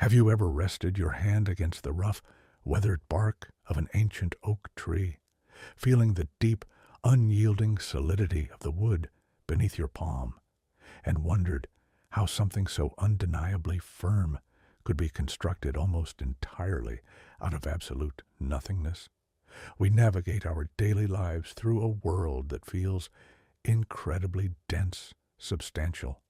Have you ever rested your hand against the rough, weathered bark of an ancient oak tree, feeling the deep, unyielding solidity of the wood beneath your palm, and wondered how something so undeniably firm could be constructed almost entirely out of absolute nothingness? We navigate our daily lives through a world that feels incredibly dense, substantial,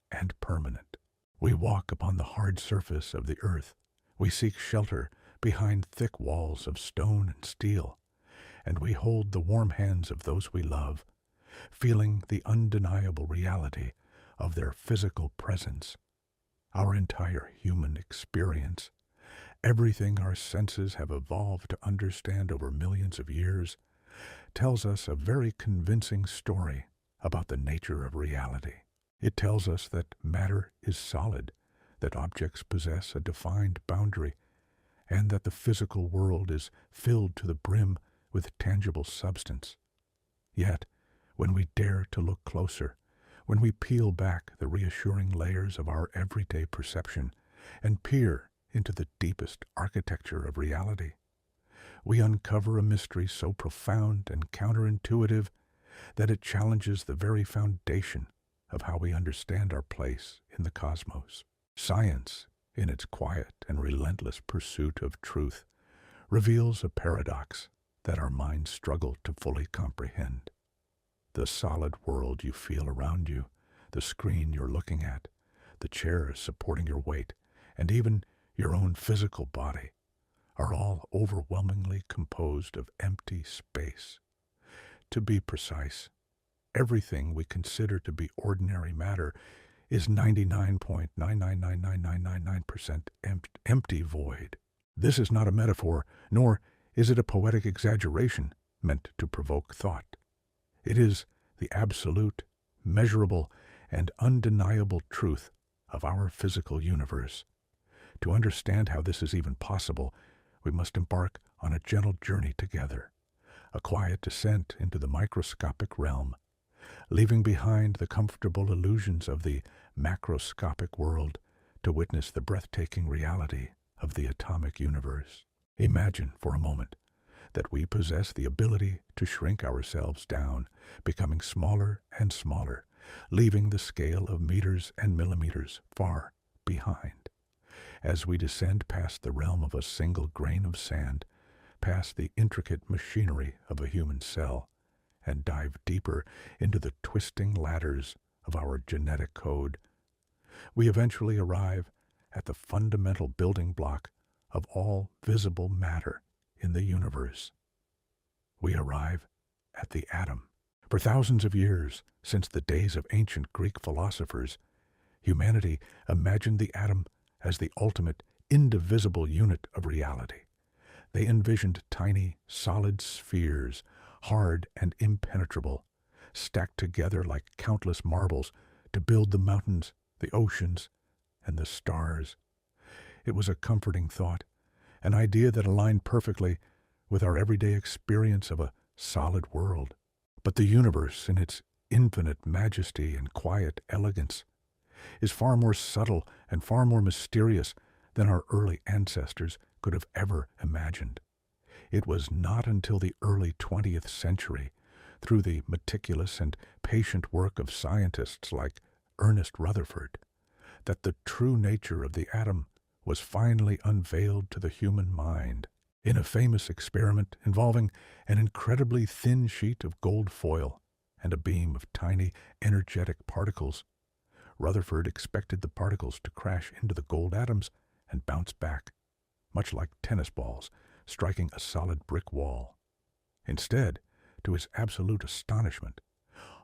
and permanent. We walk upon the hard surface of the earth. We seek shelter behind thick walls of stone and steel, and we hold the warm hands of those we love, feeling the undeniable reality of their physical presence. Our entire human experience, everything our senses have evolved to understand over millions of years, tells us a very convincing story about the nature of reality. It tells us that matter is solid, that objects possess a defined boundary, and that the physical world is filled to the brim with tangible substance. Yet, when we dare to look closer, when we peel back the reassuring layers of our everyday perception and peer into the deepest architecture of reality, we uncover a mystery so profound and counterintuitive that it challenges the very foundation of how we understand our place in the cosmos. Science, in its quiet and relentless pursuit of truth, reveals a paradox that our minds struggle to fully comprehend. The solid world you feel around you, the screen you're looking at, the chairs supporting your weight, and even your own physical body, are all overwhelmingly composed of empty space. To be precise, everything we consider to be ordinary matter is 99.9999999% empty void. This is not a metaphor, nor is it a poetic exaggeration meant to provoke thought. It is the absolute, measurable, and undeniable truth of our physical universe. To understand how this is even possible, we must embark on a gentle journey together, a quiet descent into the microscopic realm, leaving behind the comfortable illusions of the macroscopic world to witness the breathtaking reality of the atomic universe. Imagine for a moment that we possess the ability to shrink ourselves down, becoming smaller and smaller, leaving the scale of meters and millimeters far behind. As we descend past the realm of a single grain of sand, past the intricate machinery of a human cell, and dive deeper into the twisting ladders of our genetic code, we eventually arrive at the fundamental building block of all visible matter in the universe. We arrive at the atom. For thousands of years, since the days of ancient Greek philosophers, humanity imagined the atom as the ultimate, indivisible unit of reality. They envisioned tiny, solid spheres, hard and impenetrable, stacked together like countless marbles to build the mountains, the oceans, and the stars. It was a comforting thought, an idea that aligned perfectly with our everyday experience of a solid world. But the universe, in its infinite majesty and quiet elegance, is far more subtle and far more mysterious than our early ancestors could have ever imagined. It was not until the early 20th century, through the meticulous and patient work of scientists like Ernest Rutherford, that the true nature of the atom was finally unveiled to the human mind. In a famous experiment involving an incredibly thin sheet of gold foil and a beam of tiny, energetic particles, Rutherford expected the particles to crash into the gold atoms and bounce back, much like tennis balls striking a solid brick wall. Instead, to his absolute astonishment,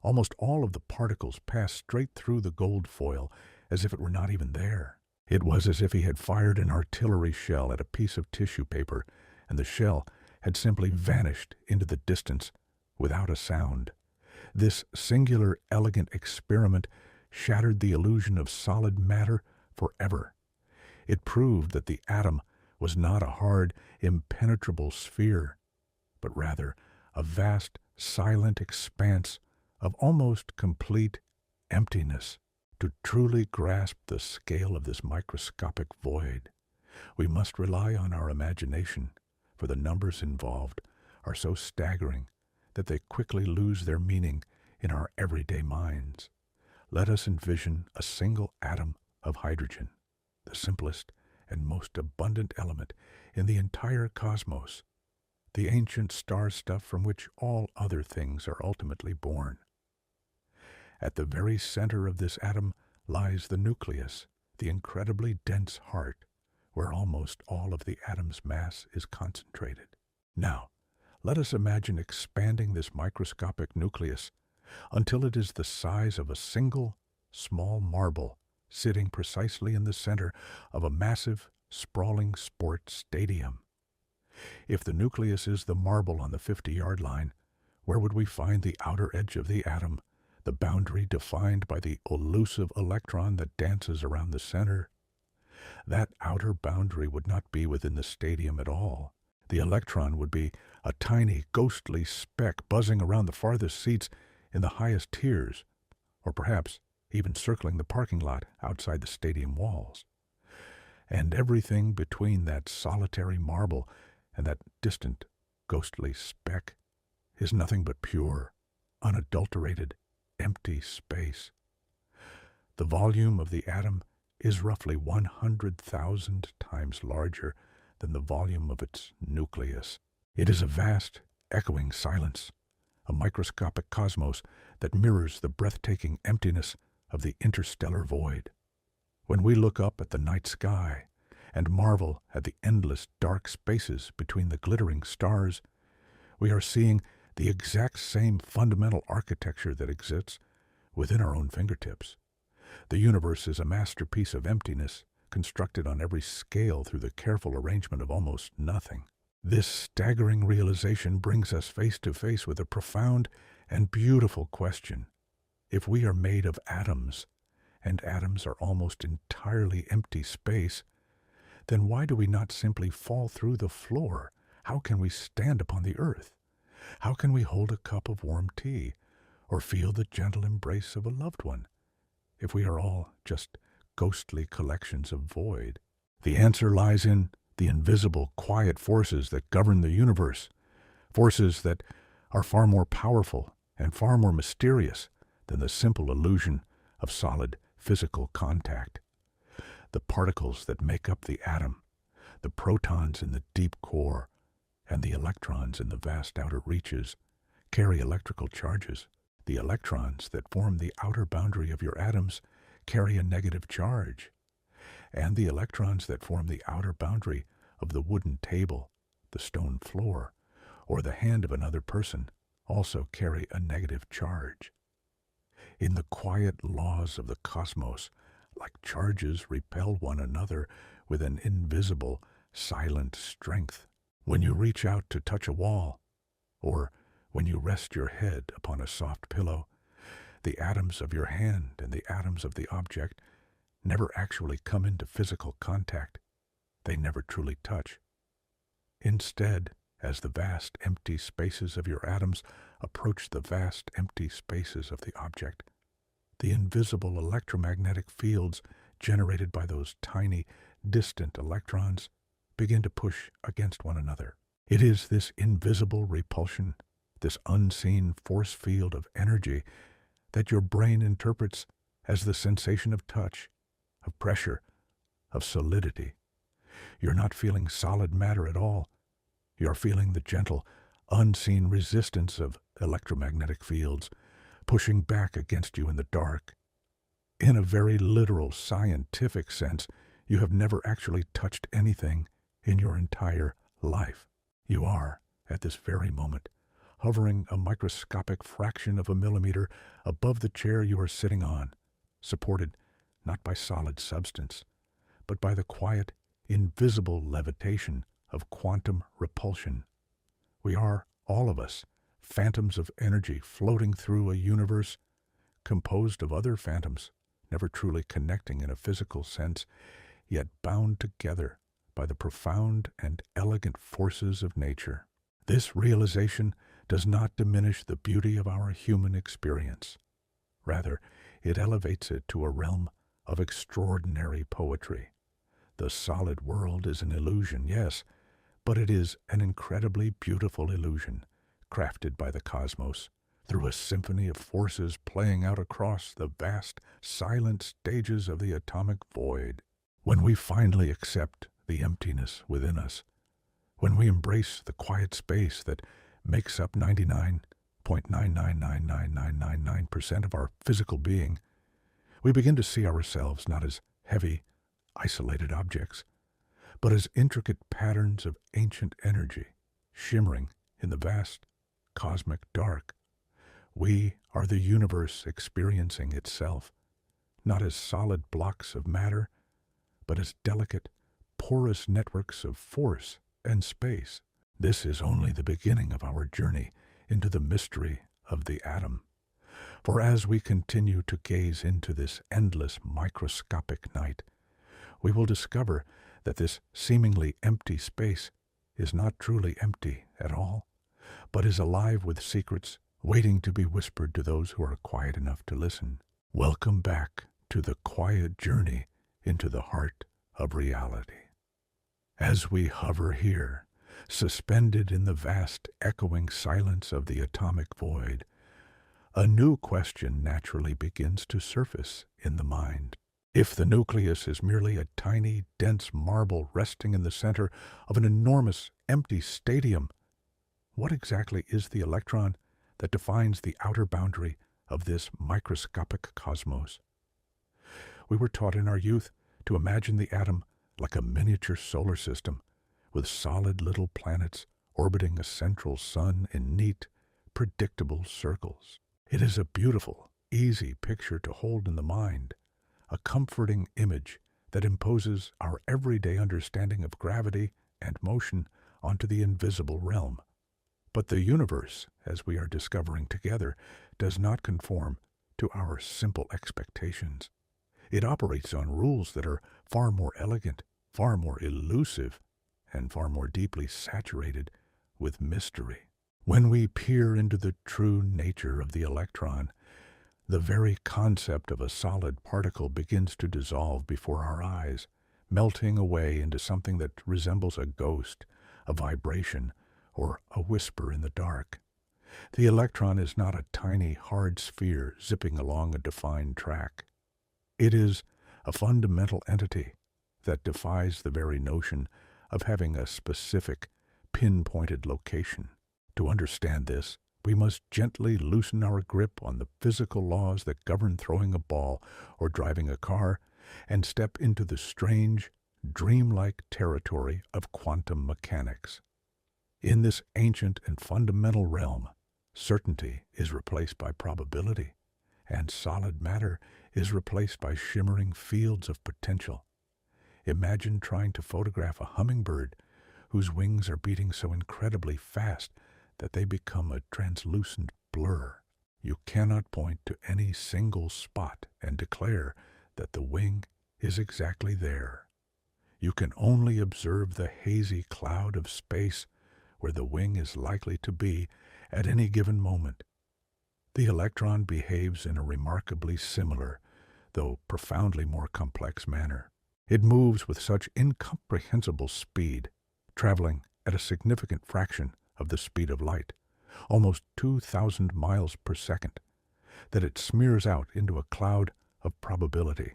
almost all of the particles passed straight through the gold foil as if it were not even there. It was as if he had fired an artillery shell at a piece of tissue paper, and the shell had simply vanished into the distance without a sound. This singular, elegant experiment shattered the illusion of solid matter forever. It proved that the atom was not a hard, impenetrable sphere, but rather a vast, silent expanse of almost complete emptiness. To truly grasp the scale of this microscopic void, We must rely on our imagination, for the numbers involved are so staggering that they quickly lose their meaning in our everyday minds. Let us envision a single atom of hydrogen, the simplest and most abundant element in the entire cosmos, the ancient star stuff from which all other things are ultimately born. At the very center of this atom lies the nucleus, the incredibly dense heart, where almost all of the atom's mass is concentrated. Now, let us imagine expanding this microscopic nucleus until it is the size of a single, small marble sitting precisely in the center of a massive, sprawling sports stadium. If the nucleus is the marble on the 50-yard line, where would we find the outer edge of the atom, the boundary defined by the elusive electron that dances around the center? That outer boundary would not be within the stadium at all. The electron would be a tiny, ghostly speck buzzing around the farthest seats in the highest tiers, or perhaps even circling the parking lot outside the stadium walls. And everything between that solitary marble and that distant, ghostly speck is nothing but pure, unadulterated, empty space. The volume of the atom is roughly 100,000 times larger than the volume of its nucleus. It is a vast, echoing silence, a microscopic cosmos that mirrors the breathtaking emptiness of the interstellar void. When we look up at the night sky and marvel at the endless dark spaces between the glittering stars, we are seeing the exact same fundamental architecture that exists within our own fingertips. The universe is a masterpiece of emptiness, constructed on every scale through the careful arrangement of almost nothing. This staggering realization brings us face to face with a profound and beautiful question. If we are made of atoms, and atoms are almost entirely empty space, then why do we not simply fall through the floor? How can we stand upon the earth? How can we hold a cup of warm tea, or feel the gentle embrace of a loved one, if we are all just ghostly collections of void? The answer lies in the invisible, quiet forces that govern the universe, forces that are far more powerful and far more mysterious than the simple illusion of solid physical contact. The particles that make up the atom, the protons in the deep core, and the electrons in the vast outer reaches, carry electrical charges. The electrons that form the outer boundary of your atoms carry a negative charge, and the electrons that form the outer boundary of the wooden table, the stone floor, or the hand of another person also carry a negative charge. In the quiet laws of the cosmos, like charges repel one another with an invisible, silent strength. When you reach out to touch a wall, or when you rest your head upon a soft pillow, the atoms of your hand and the atoms of the object never actually come into physical contact. They never truly touch. Instead, as the vast empty spaces of your atoms approach the vast empty spaces of the object, the invisible electromagnetic fields generated by those tiny, distant electrons begin to push against one another. It is this invisible repulsion, this unseen force field of energy, that your brain interprets as the sensation of touch, of pressure, of solidity. You're not feeling solid matter at all. You're feeling the gentle, unseen resistance of electromagnetic fields pushing back against you in the dark. In a very literal, scientific sense, you have never actually touched anything in your entire life. You are, at this very moment, hovering a microscopic fraction of a millimeter above the chair you are sitting on, supported not by solid substance, but by the quiet, invisible levitation of quantum repulsion. We are, all of us, phantoms of energy floating through a universe composed of other phantoms, never truly connecting in a physical sense, yet bound together by the profound and elegant forces of nature. This realization does not diminish the beauty of our human experience. Rather, it elevates it to a realm of extraordinary poetry. The solid world is an illusion, yes, but it is an incredibly beautiful illusion, crafted by the cosmos through a symphony of forces playing out across the vast, silent stages of the atomic void. When we finally accept the emptiness within us, when we embrace the quiet space that makes up 99.9999999% of our physical being, we begin to see ourselves not as heavy, isolated objects, but as intricate patterns of ancient energy, shimmering in the vast cosmic dark. We are the universe experiencing itself, not as solid blocks of matter, but as delicate, porous networks of force and space. This is only the beginning of our journey into the mystery of the atom. For as we continue to gaze into this endless microscopic night, we will discover that this seemingly empty space is not truly empty at all, but is alive with secrets waiting to be whispered to those who are quiet enough to listen. Welcome back to the quiet journey into the heart of reality. As we hover here, suspended in the vast echoing silence of the atomic void, a new question naturally begins to surface in the mind. If the nucleus is merely a tiny, dense marble resting in the center of an enormous, empty stadium, what exactly is the electron that defines the outer boundary of this microscopic cosmos? We were taught in our youth to imagine the atom like a miniature solar system, with solid little planets orbiting a central sun in neat, predictable circles. It is a beautiful, easy picture to hold in the mind, a comforting image that imposes our everyday understanding of gravity and motion onto the invisible realm. But the universe, as we are discovering together, does not conform to our simple expectations. It operates on rules that are far more elegant, far more elusive, and far more deeply saturated with mystery. When we peer into the true nature of the electron, the very concept of a solid particle begins to dissolve before our eyes, melting away into something that resembles a ghost, a vibration, or a whisper in the dark. The electron is not a tiny, hard sphere zipping along a defined track. It is a fundamental entity that defies the very notion of having a specific, pinpointed location. To understand this, we must gently loosen our grip on the physical laws that govern throwing a ball or driving a car, and step into the strange, dreamlike territory of quantum mechanics. In this ancient and fundamental realm, certainty is replaced by probability, and solid matter is replaced by shimmering fields of potential. Imagine trying to photograph a hummingbird whose wings are beating so incredibly fast that they become a translucent blur. You cannot point to any single spot and declare that the wing is exactly there. You can only observe the hazy cloud of space where the wing is likely to be at any given moment. The electron behaves in a remarkably similar, though profoundly more complex manner. It moves with such incomprehensible speed, traveling at a significant fraction of the speed of light, almost 2,000 miles per second, that it smears out into a cloud of probability,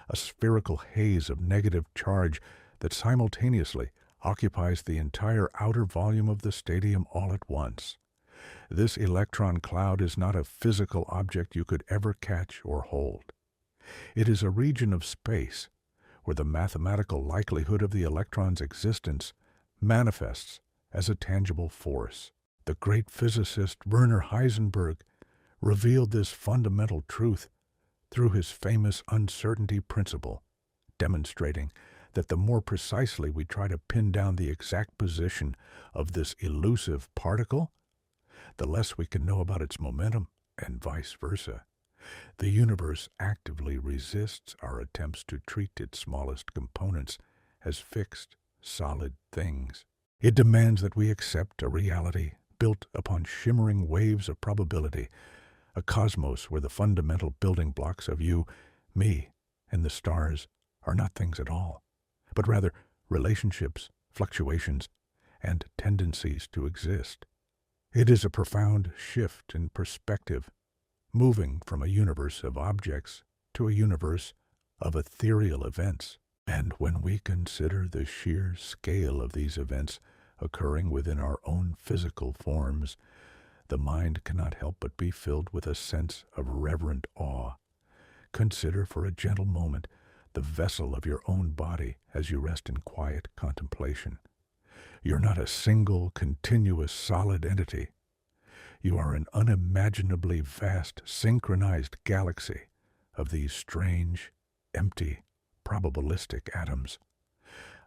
a spherical haze of negative charge that simultaneously occupies the entire outer volume of the stadium all at once. This electron cloud is not a physical object you could ever catch or hold. It is a region of space where the mathematical likelihood of the electron's existence manifests as a tangible force. The great physicist Werner Heisenberg revealed this fundamental truth through his famous uncertainty principle, demonstrating that the more precisely we try to pin down the exact position of this elusive particle, the less we can know about its momentum, and vice versa. The universe actively resists our attempts to treat its smallest components as fixed, solid things. It demands that we accept a reality built upon shimmering waves of probability, a cosmos where the fundamental building blocks of you, me, and the stars are not things at all, but rather relationships, fluctuations, and tendencies to exist. It is a profound shift in perspective, moving from a universe of objects to a universe of ethereal events. And when we consider the sheer scale of these events occurring within our own physical forms, the mind cannot help but be filled with a sense of reverent awe. Consider for a gentle moment the vessel of your own body as you rest in quiet contemplation. You're not a single, continuous, solid entity. You are an unimaginably vast, synchronized galaxy of these strange, empty, probabilistic atoms.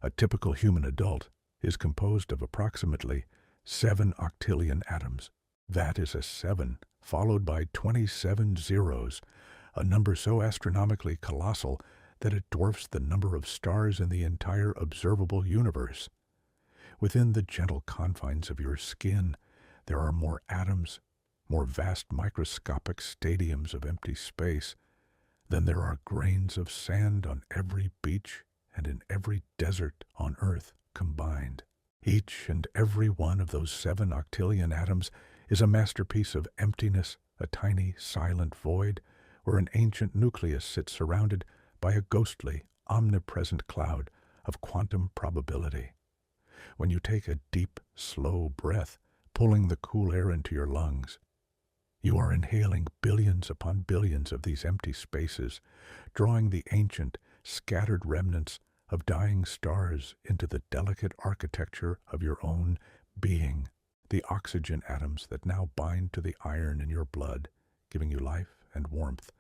A typical human adult is composed of approximately 7 octillion atoms. That is a 7 followed by 27 zeros, a number so astronomically colossal that it dwarfs the number of stars in the entire observable universe. Within the gentle confines of your skin, there are more atoms, more vast microscopic stadiums of empty space, than there are grains of sand on every beach and in every desert on Earth combined. Each and every one of those 7 octillion atoms is a masterpiece of emptiness, a tiny, silent void where an ancient nucleus sits surrounded by a ghostly, omnipresent cloud of quantum probability. When you take a deep, slow breath, pulling the cool air into your lungs, you are inhaling billions upon billions of these empty spaces, drawing the ancient, scattered remnants of dying stars into the delicate architecture of your own being. The oxygen atoms that now bind to the iron in your blood, giving you life and warmth,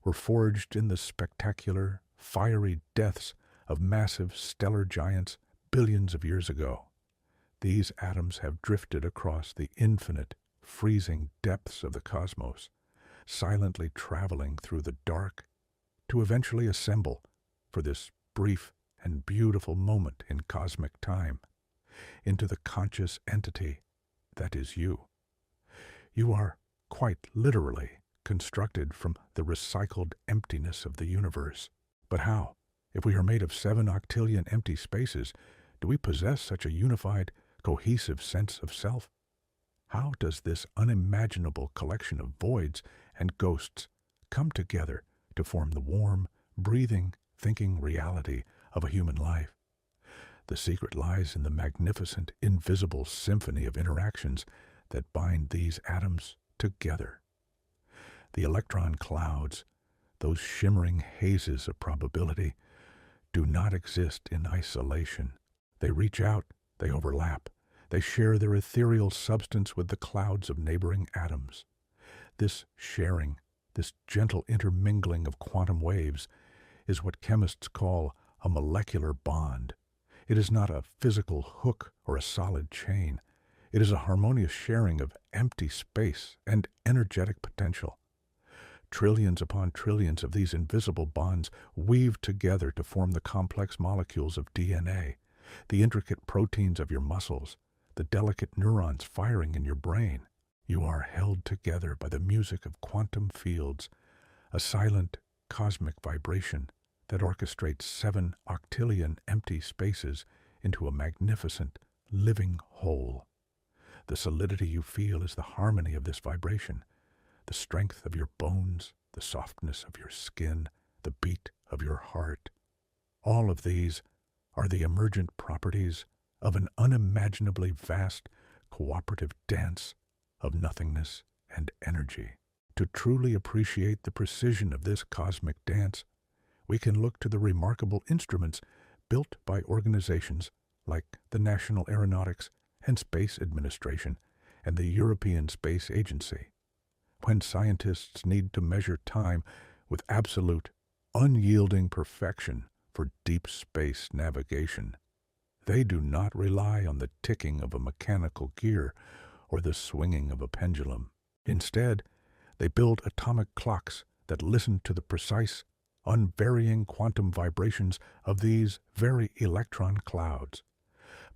were forged in the spectacular, fiery deaths of massive stellar giants billions of years ago. These atoms have drifted across the infinite, freezing depths of the cosmos, silently traveling through the dark to eventually assemble for this brief and beautiful moment in cosmic time into the conscious entity that is you. You are quite literally constructed from the recycled emptiness of the universe. But how? If we are made of 7 octillion empty spaces, do we possess such a unified, cohesive sense of self? How does this unimaginable collection of voids and ghosts come together to form the warm, breathing, thinking reality of a human life? The secret lies in the magnificent, invisible symphony of interactions that bind these atoms together. The electron clouds, those shimmering hazes of probability, do not exist in isolation. They reach out, they overlap, they share their ethereal substance with the clouds of neighboring atoms. This sharing, this gentle intermingling of quantum waves, is what chemists call a molecular bond. It is not a physical hook or a solid chain. It is a harmonious sharing of empty space and energetic potential. Trillions upon trillions of these invisible bonds weave together to form the complex molecules of DNA, the intricate proteins of your muscles, the delicate neurons firing in your brain. You are held together by the music of quantum fields, a silent cosmic vibration that orchestrates 7 octillion empty spaces into a magnificent, living whole. The solidity you feel is the harmony of this vibration, the strength of your bones, the softness of your skin, the beat of your heart. All of these are the emergent properties of an unimaginably vast, cooperative dance of nothingness and energy. To truly appreciate the precision of this cosmic dance, we can look to the remarkable instruments built by organizations like the National Aeronautics and Space Administration and the European Space Agency. When scientists need to measure time with absolute, unyielding perfection for deep space navigation, they do not rely on the ticking of a mechanical gear or the swinging of a pendulum. Instead, they build atomic clocks that listen to the precise, unvarying quantum vibrations of these very electron clouds.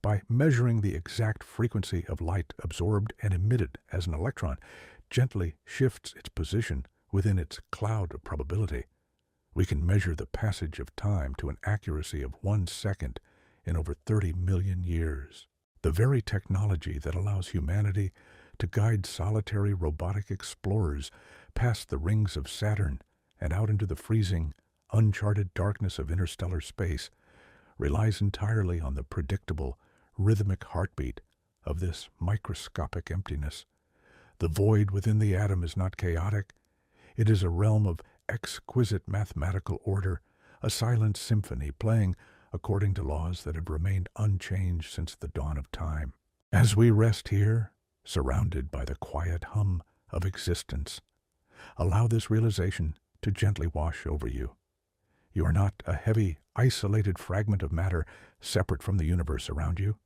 By measuring the exact frequency of light absorbed and emitted as an electron, gently shifts its position within its cloud of probability. We can measure the passage of time to an accuracy of 1 second in over 30 million years. The very technology that allows humanity to guide solitary robotic explorers past the rings of Saturn and out into the freezing, uncharted darkness of interstellar space relies entirely on the predictable, rhythmic heartbeat of this microscopic emptiness. The void within the atom is not chaotic. It is a realm of exquisite mathematical order, a silent symphony playing according to laws that have remained unchanged since the dawn of time. As we rest here, surrounded by the quiet hum of existence, allow this realization to gently wash over you. You are not a heavy, isolated fragment of matter separate from the universe around you.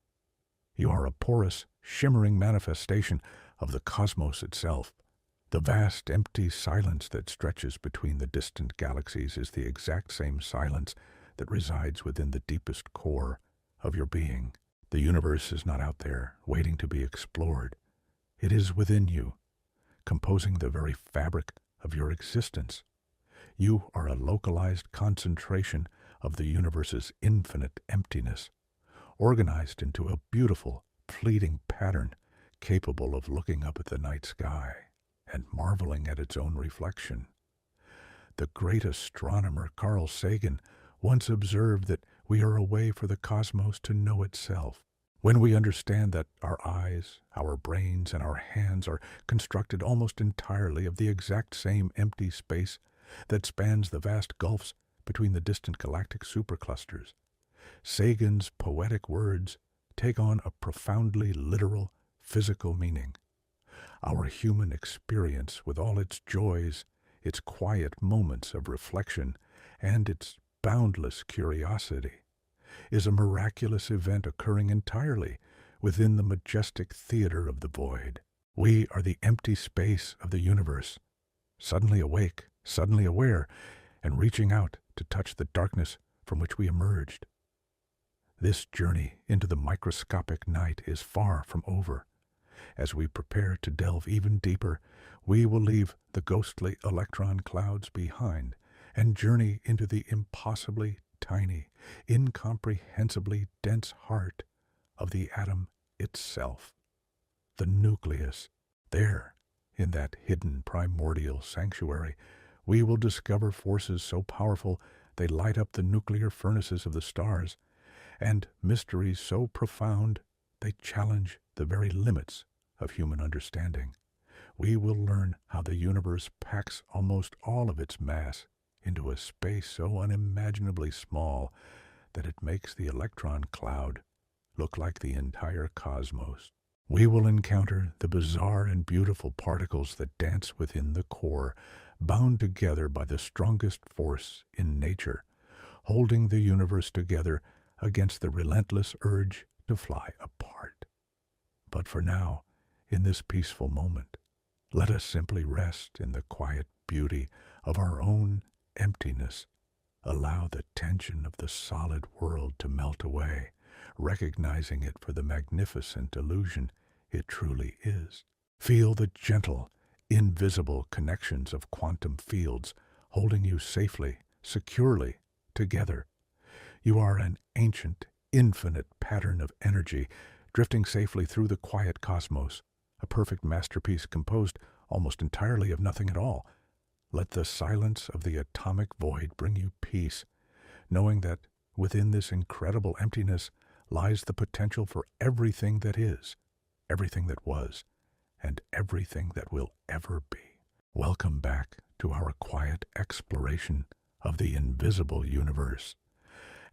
You are a porous, shimmering manifestation of the cosmos itself. The vast, empty silence that stretches between the distant galaxies is the exact same silence that resides within the deepest core of your being. The universe is not out there, waiting to be explored. It is within you, composing the very fabric of your existence. You are a localized concentration of the universe's infinite emptiness, organized into a beautiful, fleeting pattern capable of looking up at the night sky and marveling at its own reflection. The great astronomer Carl Sagan once observed that we are a way for the cosmos to know itself. When we understand that our eyes, our brains, and our hands are constructed almost entirely of the exact same empty space that spans the vast gulfs between the distant galactic superclusters, Sagan's poetic words take on a profoundly literal, physical meaning. Our human experience, with all its joys, its quiet moments of reflection, and its boundless curiosity, is a miraculous event occurring entirely within the majestic theater of the void. We are the empty space of the universe, suddenly awake, suddenly aware, and reaching out to touch the darkness from which we emerged. This journey into the microscopic night is far from over. As we prepare to delve even deeper, we will leave the ghostly electron clouds behind and journey into the impossibly tiny, incomprehensibly dense heart of the atom itself, the nucleus. There, in that hidden primordial sanctuary, we will discover forces so powerful they light up the nuclear furnaces of the stars, and mysteries so profound they challenge the very limits of human understanding. We will learn how the universe packs almost all of its mass into a space so unimaginably small that it makes the electron cloud look like the entire cosmos. We will encounter the bizarre and beautiful particles that dance within the core, bound together by the strongest force in nature, holding the universe together against the relentless urge to fly apart. But for now, in this peaceful moment, let us simply rest in the quiet beauty of our own emptiness. Allow the tension of the solid world to melt away, recognizing it for the magnificent illusion it truly is. Feel the gentle, invisible connections of quantum fields holding you safely, securely together. You are an ancient, infinite pattern of energy drifting safely through the quiet cosmos, a perfect masterpiece composed almost entirely of nothing at all. Let the silence of the atomic void bring you peace, knowing that within this incredible emptiness lies the potential for everything that is, everything that was, and everything that will ever be. Welcome back to our quiet exploration of the invisible universe.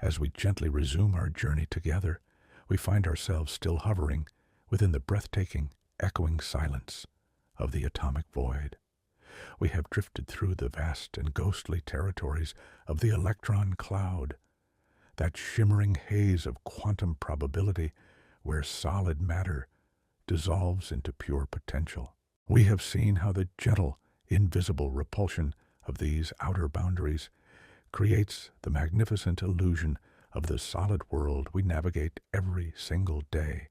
As we gently resume our journey together, we find ourselves still hovering within the breathtaking, echoing silence of the atomic void. We have drifted through the vast and ghostly territories of the electron cloud, that shimmering haze of quantum probability where solid matter dissolves into pure potential. We have seen how the gentle, invisible repulsion of these outer boundaries creates the magnificent illusion of the solid world we navigate every single day,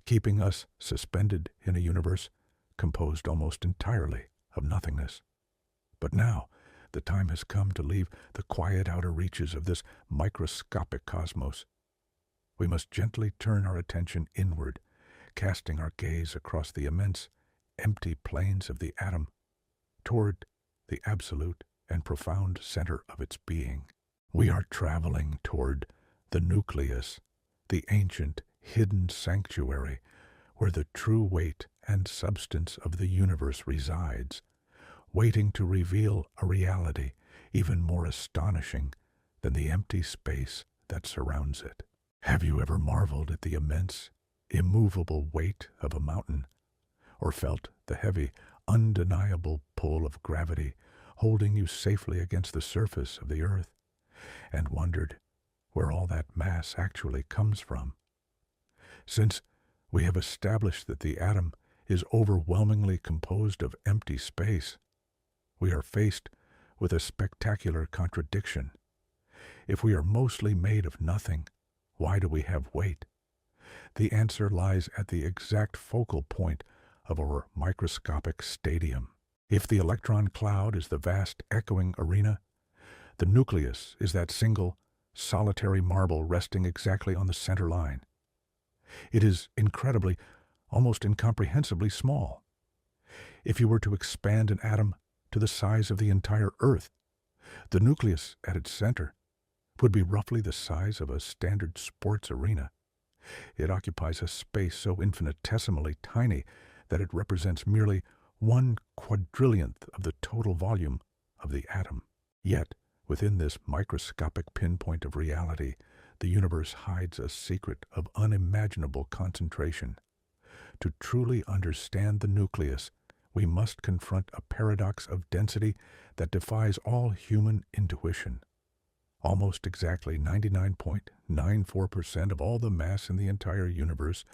keeping us suspended in a universe composed almost entirely of nothingness. But now, the time has come to leave the quiet outer reaches of this microscopic cosmos. We must gently turn our attention inward, casting our gaze across the immense, empty plains of the atom, toward the absolute and profound center of its being. We are traveling toward the nucleus, the ancient, hidden sanctuary where the true weight and substance of the universe resides, waiting to reveal a reality even more astonishing than the empty space that surrounds it. Have you ever marveled at the immense, immovable weight of a mountain, or felt the heavy, undeniable pull of gravity holding you safely against the surface of the earth, and wondered where all that mass actually comes from? Since we have established that the atom is overwhelmingly composed of empty space, we are faced with a spectacular contradiction. If we are mostly made of nothing, why do we have weight? The answer lies at the exact focal point of our microscopic stadium. If the electron cloud is the vast echoing arena, the nucleus is that single, solitary marble resting exactly on the center line. It is incredibly, almost incomprehensibly small. If you were to expand an atom to the size of the entire Earth, the nucleus at its center would be roughly the size of a standard sports arena. It occupies a space so infinitesimally tiny that it represents merely 1/4 of the total volume of the atom. Yet, within this microscopic pinpoint of reality, the universe hides a secret of unimaginable concentration. To truly understand the nucleus, we must confront a paradox of density that defies all human intuition. Almost exactly 99.94% of all the mass in the entire universe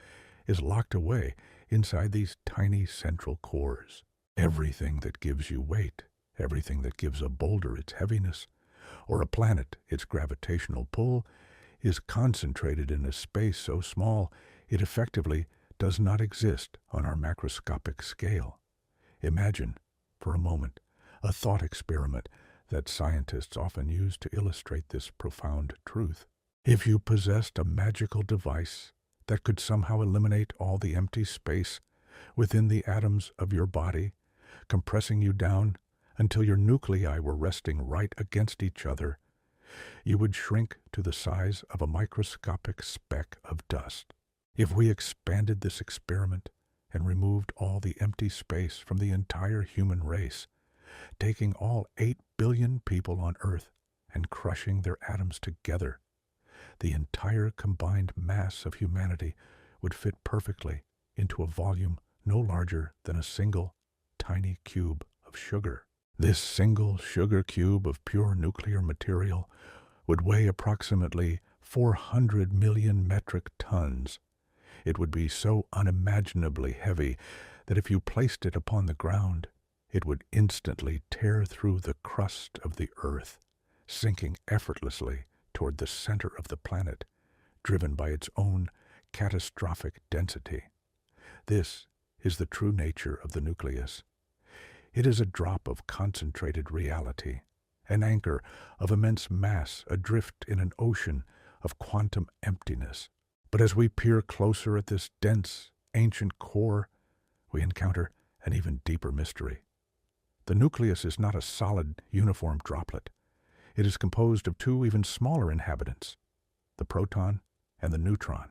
is locked away inside these tiny central cores. Everything that gives you weight, everything that gives a boulder its heaviness, or a planet its gravitational pull, is concentrated in a space so small it effectively does not exist on our macroscopic scale. Imagine, for a moment, a thought experiment that scientists often use to illustrate this profound truth. If you possessed a magical device that could somehow eliminate all the empty space within the atoms of your body, compressing you down until your nuclei were resting right against each other, you would shrink to the size of a microscopic speck of dust. If we expanded this experiment and removed all the empty space from the entire human race, taking all 8 billion people on Earth and crushing their atoms together, the entire combined mass of humanity would fit perfectly into a volume no larger than a single tiny cube of sugar. This single sugar cube of pure nuclear material would weigh approximately 400 million metric tons. It would be so unimaginably heavy that if you placed it upon the ground, it would instantly tear through the crust of the Earth, sinking effortlessly toward the center of the planet, driven by its own catastrophic density. This is the true nature of the nucleus. It is a drop of concentrated reality, an anchor of immense mass adrift in an ocean of quantum emptiness. But as we peer closer at this dense, ancient core, we encounter an even deeper mystery. The nucleus is not a solid, uniform droplet. It is composed of two even smaller inhabitants, the proton and the neutron.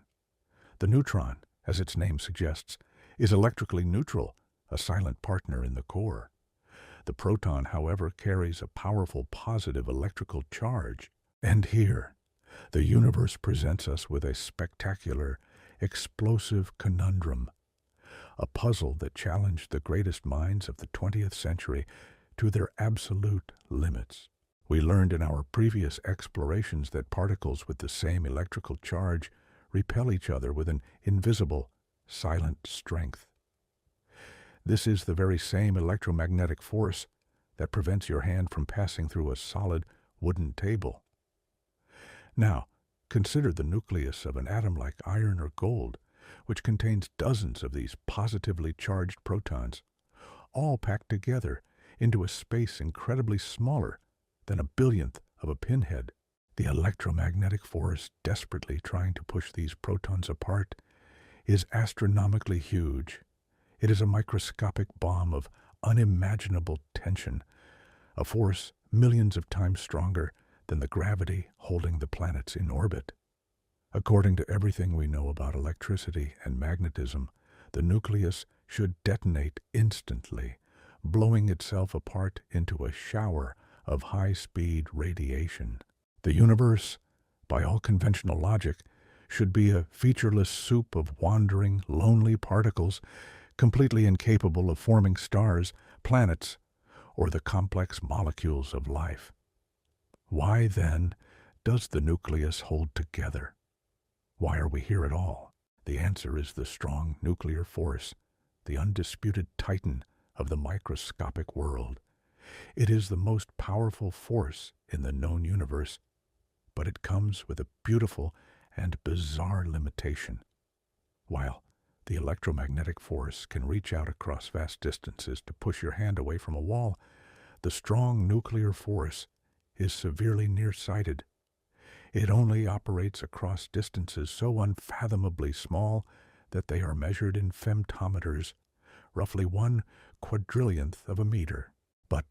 The neutron, as its name suggests, is electrically neutral, a silent partner in the core. The proton, however, carries a powerful positive electrical charge. And here, the universe presents us with a spectacular, explosive conundrum, a puzzle that challenged the greatest minds of the 20th century to their absolute limits. We learned in our previous explorations that particles with the same electrical charge repel each other with an invisible, silent strength. This is the very same electromagnetic force that prevents your hand from passing through a solid wooden table. Now, consider the nucleus of an atom like iron or gold, which contains dozens of these positively charged protons, all packed together into a space incredibly smaller than a billionth of a pinhead. The electromagnetic force desperately trying to push these protons apart is astronomically huge. It is a microscopic bomb of unimaginable tension, a force millions of times stronger than the gravity holding the planets in orbit. According to everything we know about electricity and magnetism, the nucleus should detonate instantly, blowing itself apart into a shower of high-speed radiation. The universe, by all conventional logic, should be a featureless soup of wandering, lonely particles, completely incapable of forming stars, planets, or the complex molecules of life. Why, then, does the nucleus hold together? Why are we here at all? The answer is the strong nuclear force, the undisputed titan of the microscopic world. It is the most powerful force in the known universe, but it comes with a beautiful and bizarre limitation. While the electromagnetic force can reach out across vast distances to push your hand away from a wall, the strong nuclear force is severely nearsighted. It only operates across distances so unfathomably small that they are measured in femtometers, roughly 1/4,000,000th of a meter. But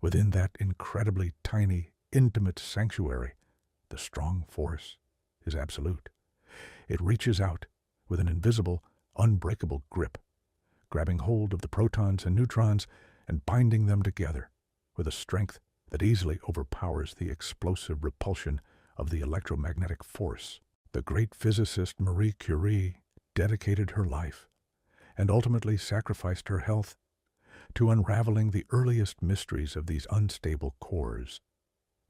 within that incredibly tiny, intimate sanctuary, the strong force is absolute. It reaches out with an invisible, unbreakable grip, grabbing hold of the protons and neutrons and binding them together with a strength that easily overpowers the explosive repulsion of the electromagnetic force. The great physicist Marie Curie dedicated her life, and ultimately sacrificed her health, to unraveling the earliest mysteries of these unstable cores,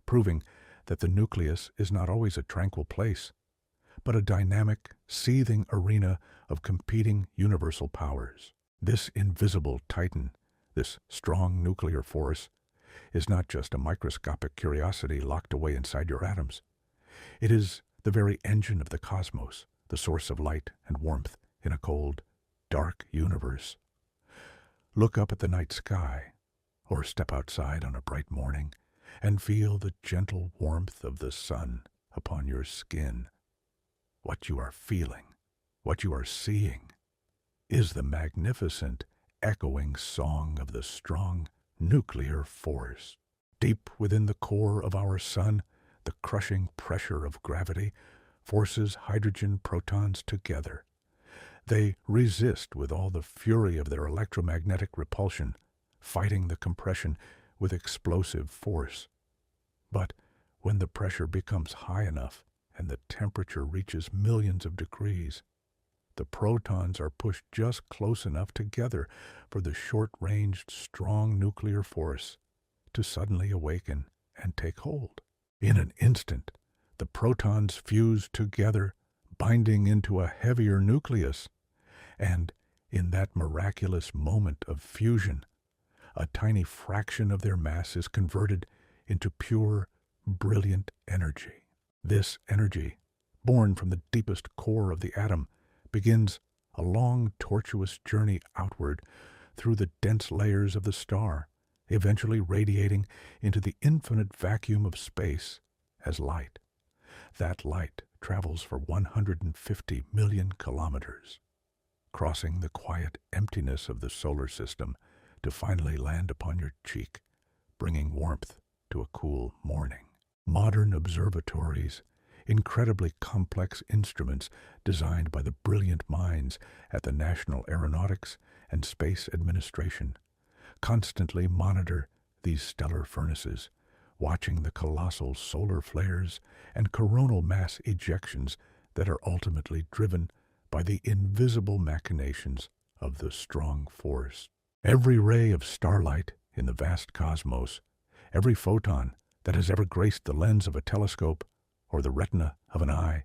proving that the nucleus is not always a tranquil place, but a dynamic, seething arena of competing universal powers. This invisible titan, this strong nuclear force, is not just a microscopic curiosity locked away inside your atoms. It is the very engine of the cosmos, the source of light and warmth in a cold, dark universe. Look up at the night sky, or step outside on a bright morning, and feel the gentle warmth of the sun upon your skin. What you are feeling, what you are seeing, is the magnificent, echoing song of the strong nuclear force. Deep within the core of our sun, the crushing pressure of gravity forces hydrogen protons together. They resist with all the fury of their electromagnetic repulsion, fighting the compression with explosive force. But when the pressure becomes high enough and the temperature reaches millions of degrees, the protons are pushed just close enough together for the short-ranged, strong nuclear force to suddenly awaken and take hold. In an instant, the protons fuse together, binding into a heavier nucleus, and in that miraculous moment of fusion, a tiny fraction of their mass is converted into pure, brilliant energy. This energy, born from the deepest core of the atom, begins a long, tortuous journey outward through the dense layers of the star, eventually radiating into the infinite vacuum of space as light. That light travels for 150 million kilometers, crossing the quiet emptiness of the solar system to finally land upon your cheek, bringing warmth to a cool morning. Modern observatories, incredibly complex instruments designed by the brilliant minds at the National Aeronautics and Space Administration, constantly monitor these stellar furnaces, watching the colossal solar flares and coronal mass ejections that are ultimately driven by the invisible machinations of the strong force. Every ray of starlight in the vast cosmos, every photon that has ever graced the lens of a telescope or the retina of an eye,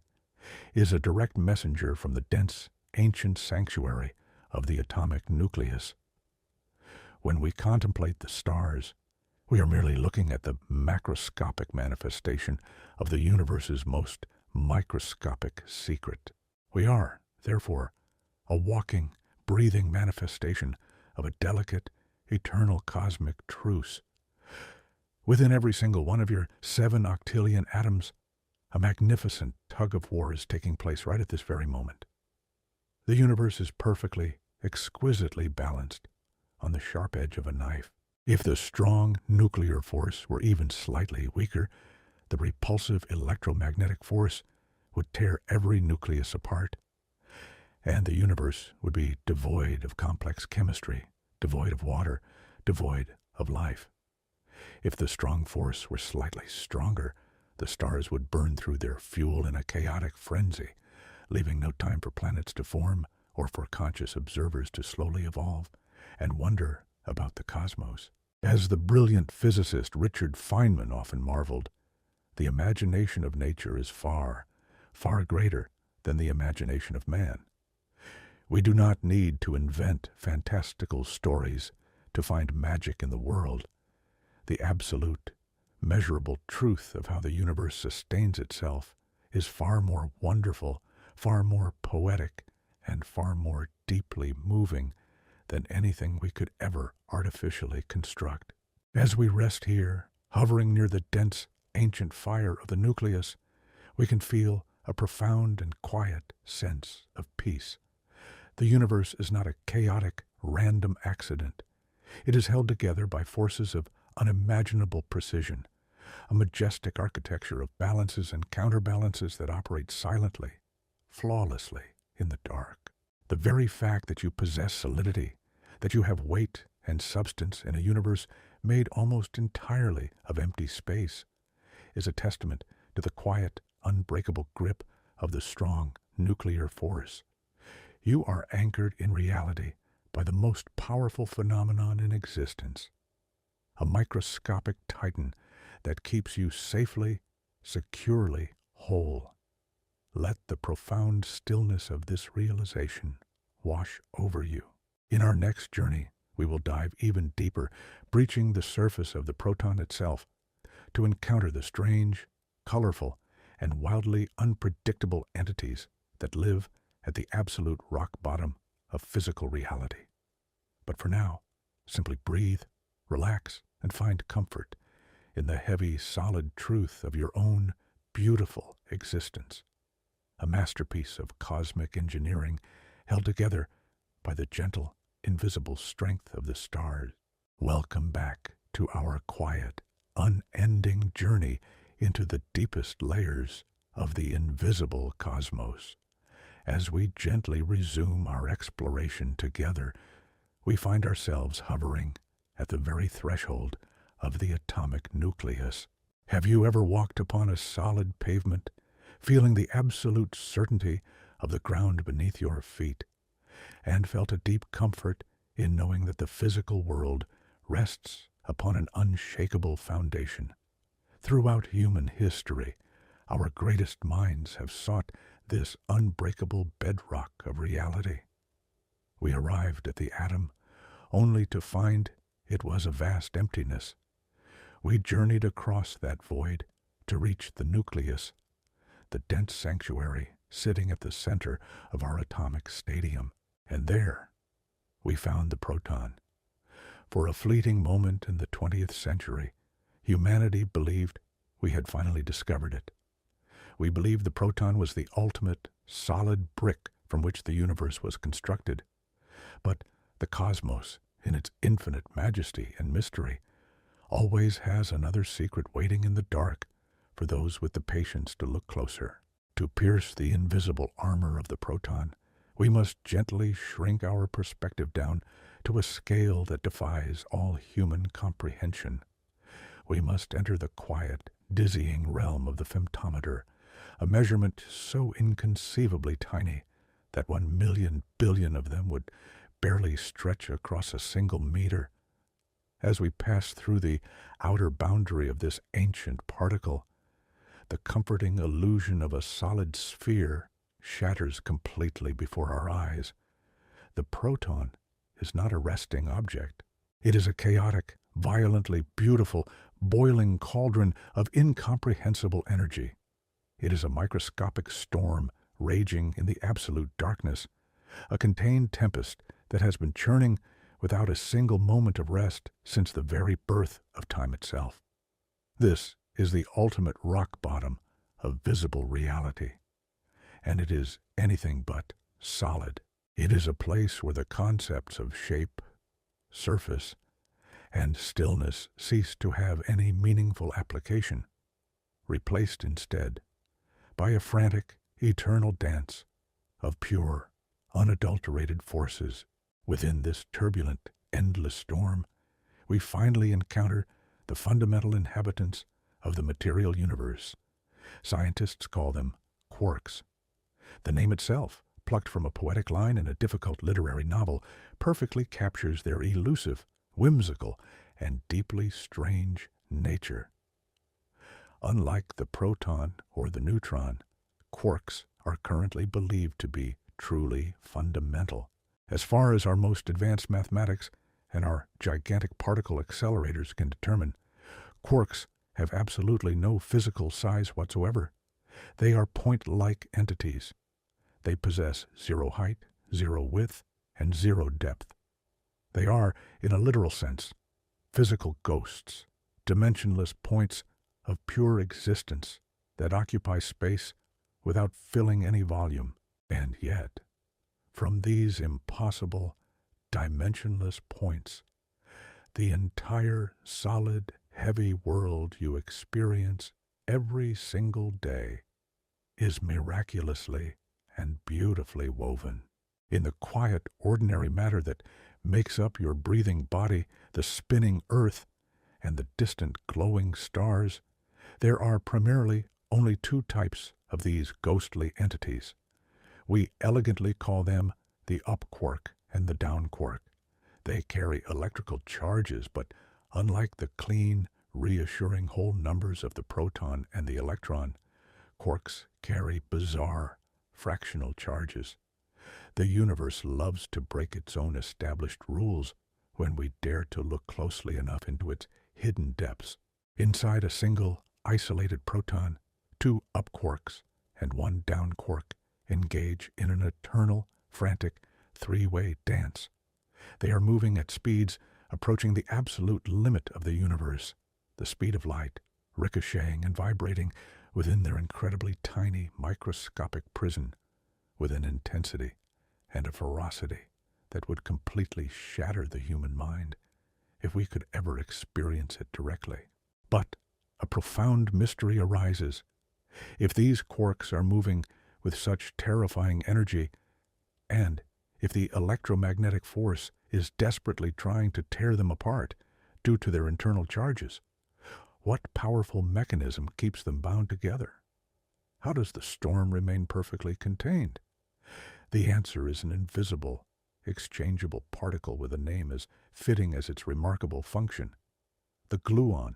is a direct messenger from the dense, ancient sanctuary of the atomic nucleus. When we contemplate the stars, we are merely looking at the macroscopic manifestation of the universe's most microscopic secret. We are, therefore, a walking, breathing manifestation of a delicate eternal cosmic truce. Within every single one of your 7 octillion atoms, a magnificent tug-of-war is taking place right at this very moment. The universe is perfectly, exquisitely balanced on the sharp edge of a knife. If the strong nuclear force were even slightly weaker, the repulsive electromagnetic force would tear every nucleus apart, and the universe would be devoid of complex chemistry, devoid of water, devoid of life. If the strong force were slightly stronger, the stars would burn through their fuel in a chaotic frenzy, leaving no time for planets to form or for conscious observers to slowly evolve and wonder about the cosmos. As the brilliant physicist Richard Feynman often marveled, the imagination of nature is far, far greater than the imagination of man. We do not need to invent fantastical stories to find magic in the world. The absolute, measurable truth of how the universe sustains itself is far more wonderful, far more poetic, and far more deeply moving than anything we could ever artificially construct. As we rest here, hovering near the dense, ancient fire of the nucleus, we can feel a profound and quiet sense of peace. The universe is not a chaotic, random accident. It is held together by forces of unimaginable precision, a majestic architecture of balances and counterbalances that operate silently, flawlessly in the dark. The very fact that you possess solidity, that you have weight and substance in a universe made almost entirely of empty space, is a testament to the quiet, unbreakable grip of the strong nuclear force. You are anchored in reality by the most powerful phenomenon in existence, a microscopic titan that keeps you safely, securely whole. Let the profound stillness of this realization wash over you. In our next journey, we will dive even deeper, breaching the surface of the proton itself, to encounter the strange, colorful, and wildly unpredictable entities that live at the absolute rock bottom of physical reality. But for now, simply breathe, relax, and find comfort in the heavy, solid truth of your own beautiful existence, a masterpiece of cosmic engineering held together by the gentle, invisible strength of the stars. Welcome back to our quiet, unending journey into the deepest layers of the invisible cosmos. As we gently resume our exploration together, we find ourselves hovering at the very threshold of the atomic nucleus. Have you ever walked upon a solid pavement, feeling the absolute certainty of the ground beneath your feet, and felt a deep comfort in knowing that the physical world rests upon an unshakable foundation? Throughout human history, our greatest minds have sought this unbreakable bedrock of reality. We arrived at the atom only to find it was a vast emptiness. We journeyed across that void to reach the nucleus, the dense sanctuary sitting at the center of our atomic stadium. And there, we found the proton. For a fleeting moment in the 20th century, humanity believed we had finally discovered it. We believed the proton was the ultimate, solid brick from which the universe was constructed. But the cosmos, in its infinite majesty and mystery, always has another secret waiting in the dark for those with the patience to look closer. To pierce the invisible armor of the proton, we must gently shrink our perspective down to a scale that defies all human comprehension. We must enter the quiet, dizzying realm of the femtometer, a measurement so inconceivably tiny that 1,000,000 billion of them would barely stretch across a single meter. As we pass through the outer boundary of this ancient particle, the comforting illusion of a solid sphere shatters completely before our eyes. The proton is not a resting object. It is a chaotic, violently beautiful, boiling cauldron of incomprehensible energy. It is a microscopic storm raging in the absolute darkness, a contained tempest that has been churning without a single moment of rest since the very birth of time itself. This is the ultimate rock bottom of visible reality, and it is anything but solid. It is a place where the concepts of shape, surface, and stillness cease to have any meaningful application, replaced instead by a frantic, eternal dance of pure, unadulterated forces. Within this turbulent, endless storm, we finally encounter the fundamental inhabitants of the material universe. Scientists call them quarks. The name itself, plucked from a poetic line in a difficult literary novel, perfectly captures their elusive, whimsical, and deeply strange nature. Unlike the proton or the neutron, quarks are currently believed to be truly fundamental. As far as our most advanced mathematics and our gigantic particle accelerators can determine, quarks have absolutely no physical size whatsoever. They are point-like entities. They possess zero height, zero width, and zero depth. They are, in a literal sense, physical ghosts, dimensionless points of pure existence that occupy space without filling any volume. And yet, from these impossible, dimensionless points, the entire solid, heavy world you experience every single day is miraculously and beautifully woven. In the quiet, ordinary matter that makes up your breathing body, the spinning earth, and the distant glowing stars, there are primarily only two types of these ghostly entities. We elegantly call them the up quark and the down quark. They carry electrical charges, but unlike the clean, reassuring whole numbers of the proton and the electron, quarks carry bizarre, fractional charges. The universe loves to break its own established rules when we dare to look closely enough into its hidden depths. Inside a single, isolated proton, two up quarks and one down quark engage in an eternal, frantic, three-way dance. They are moving at speeds approaching the absolute limit of the universe, the speed of light, ricocheting and vibrating within their incredibly tiny microscopic prison, with an intensity and a ferocity that would completely shatter the human mind if we could ever experience it directly. But a profound mystery arises. If these quarks are moving with such terrifying energy, and if the electromagnetic force is desperately trying to tear them apart due to their internal charges, what powerful mechanism keeps them bound together? How does the storm remain perfectly contained? The answer is an invisible, exchangeable particle with a name as fitting as its remarkable function: the gluon.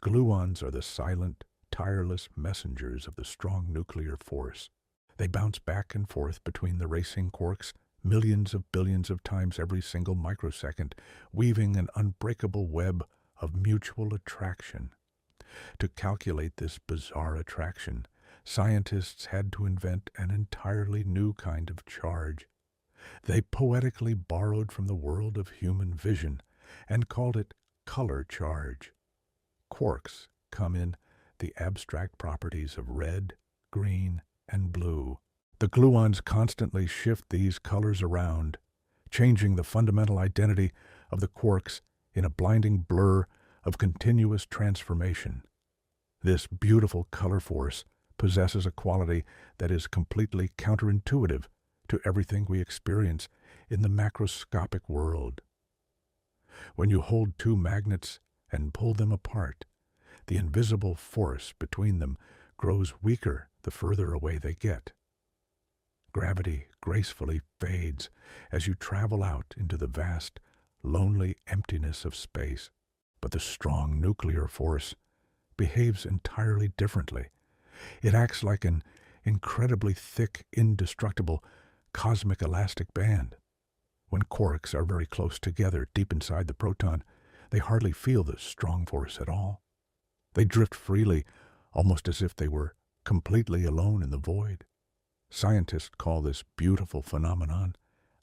Gluons are the silent, tireless messengers of the strong nuclear force. They bounce back and forth between the racing quarks millions of billions of times every single microsecond, weaving an unbreakable web of mutual attraction. To calculate this bizarre attraction, scientists had to invent an entirely new kind of charge. They poetically borrowed from the world of human vision and called it color charge. Quarks come in the abstract properties of red, green, and blue. The gluons constantly shift these colors around, changing the fundamental identity of the quarks in a blinding blur of continuous transformation. This beautiful color force possesses a quality that is completely counterintuitive to everything we experience in the macroscopic world. When you hold two magnets and pull them apart, the invisible force between them grows weaker the further away they get. Gravity gracefully fades as you travel out into the vast, lonely emptiness of space. But the strong nuclear force behaves entirely differently. It acts like an incredibly thick, indestructible, cosmic elastic band. When quarks are very close together deep inside the proton, they hardly feel the strong force at all. They drift freely, almost as if they were completely alone in the void. Scientists call this beautiful phenomenon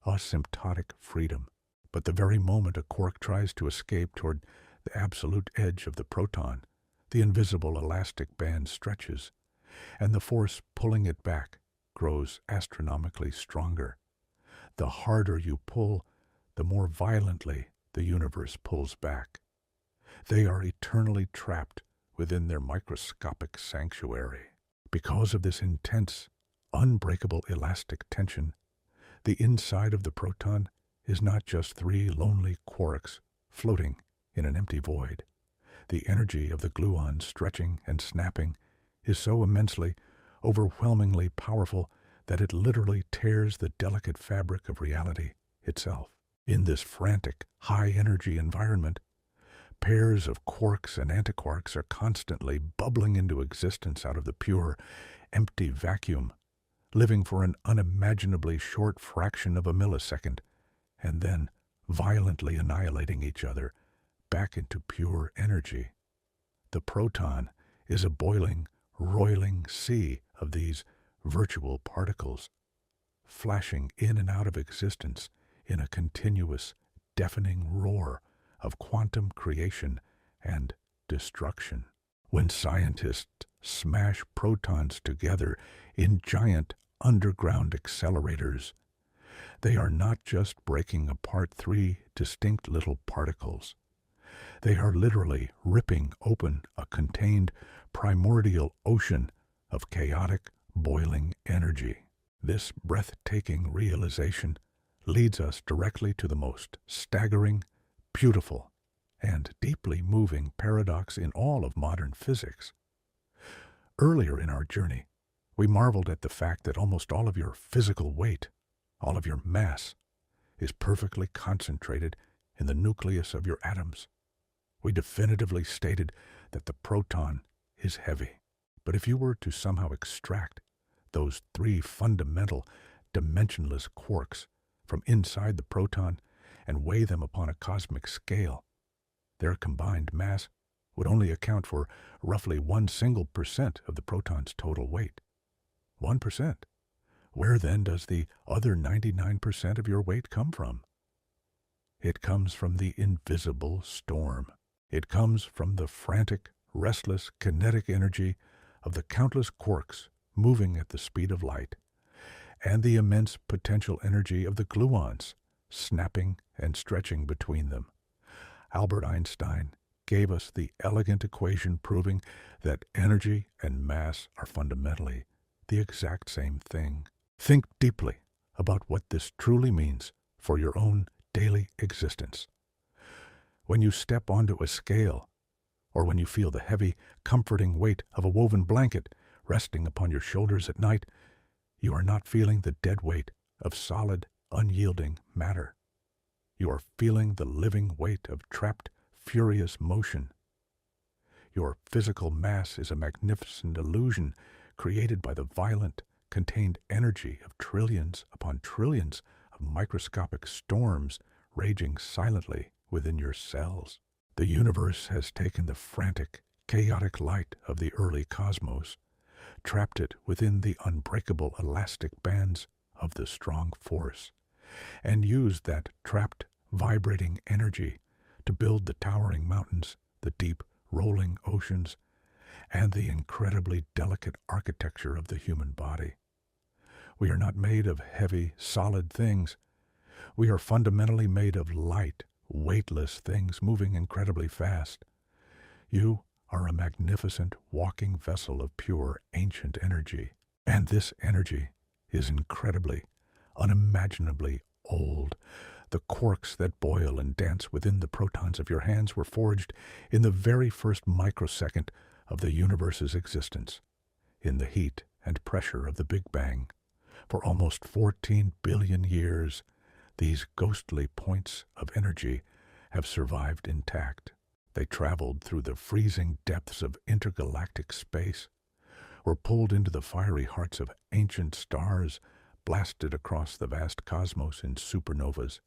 asymptotic freedom. But the very moment a quark tries to escape toward the absolute edge of the proton, the invisible elastic band stretches, and the force pulling it back grows astronomically stronger. The harder you pull, the more violently the universe pulls back. They are eternally trapped within their microscopic sanctuary. Because of this intense, unbreakable elastic tension, the inside of the proton is not just three lonely quarks floating in an empty void. The energy of the gluon stretching and snapping is so immensely, overwhelmingly powerful that it literally tears the delicate fabric of reality itself. In this frantic, high-energy environment, pairs of quarks and antiquarks are constantly bubbling into existence out of the pure, empty vacuum, living for an unimaginably short fraction of a millisecond, and then violently annihilating each other back into pure energy. The proton is a boiling, roiling sea of these virtual particles, flashing in and out of existence in a continuous, deafening roar of quantum creation and destruction. When scientists smash protons together in giant underground accelerators, they are not just breaking apart three distinct little particles. They are literally ripping open a contained primordial ocean of chaotic, boiling energy. This breathtaking realization leads us directly to the most staggering, beautiful, and deeply moving paradox in all of modern physics. Earlier in our journey, we marveled at the fact that almost all of your physical weight, all of your mass, is perfectly concentrated in the nucleus of your atoms. We definitively stated that the proton is heavy. But if you were to somehow extract those three fundamental, dimensionless quarks from inside the proton and weigh them upon a cosmic scale, their combined mass would only account for roughly 1% of the proton's total weight. 1%. Where then does the other 99% of your weight come from? It comes from the invisible storm. It comes from the frantic, restless, kinetic energy of the countless quarks moving at the speed of light, and the immense potential energy of the gluons snapping and stretching between them. Albert Einstein gave us the elegant equation proving that energy and mass are fundamentally the exact same thing. Think deeply about what this truly means for your own daily existence. When you step onto a scale, or when you feel the heavy, comforting weight of a woven blanket resting upon your shoulders at night, you are not feeling the dead weight of solid, unyielding matter. You are feeling the living weight of trapped, furious motion. Your physical mass is a magnificent illusion created by the violent, contained energy of trillions upon trillions of microscopic storms raging silently within your cells. The universe has taken the frantic, chaotic light of the early cosmos, trapped it within the unbreakable elastic bands of the strong force, and used that trapped, vibrating energy to build the towering mountains, the deep, rolling oceans, and the incredibly delicate architecture of the human body. We are not made of heavy, solid things. We are fundamentally made of light, weightless things moving incredibly fast. You are a magnificent walking vessel of pure, ancient energy. And this energy is incredibly, unimaginably old. The quarks that boil and dance within the protons of your hands were forged in the very first microsecond of the universe's existence, in the heat and pressure of the Big Bang. For almost 14 billion years, these ghostly points of energy have survived intact. They traveled through the freezing depths of intergalactic space, were pulled into the fiery hearts of ancient stars, blasted across the vast cosmos in supernovas,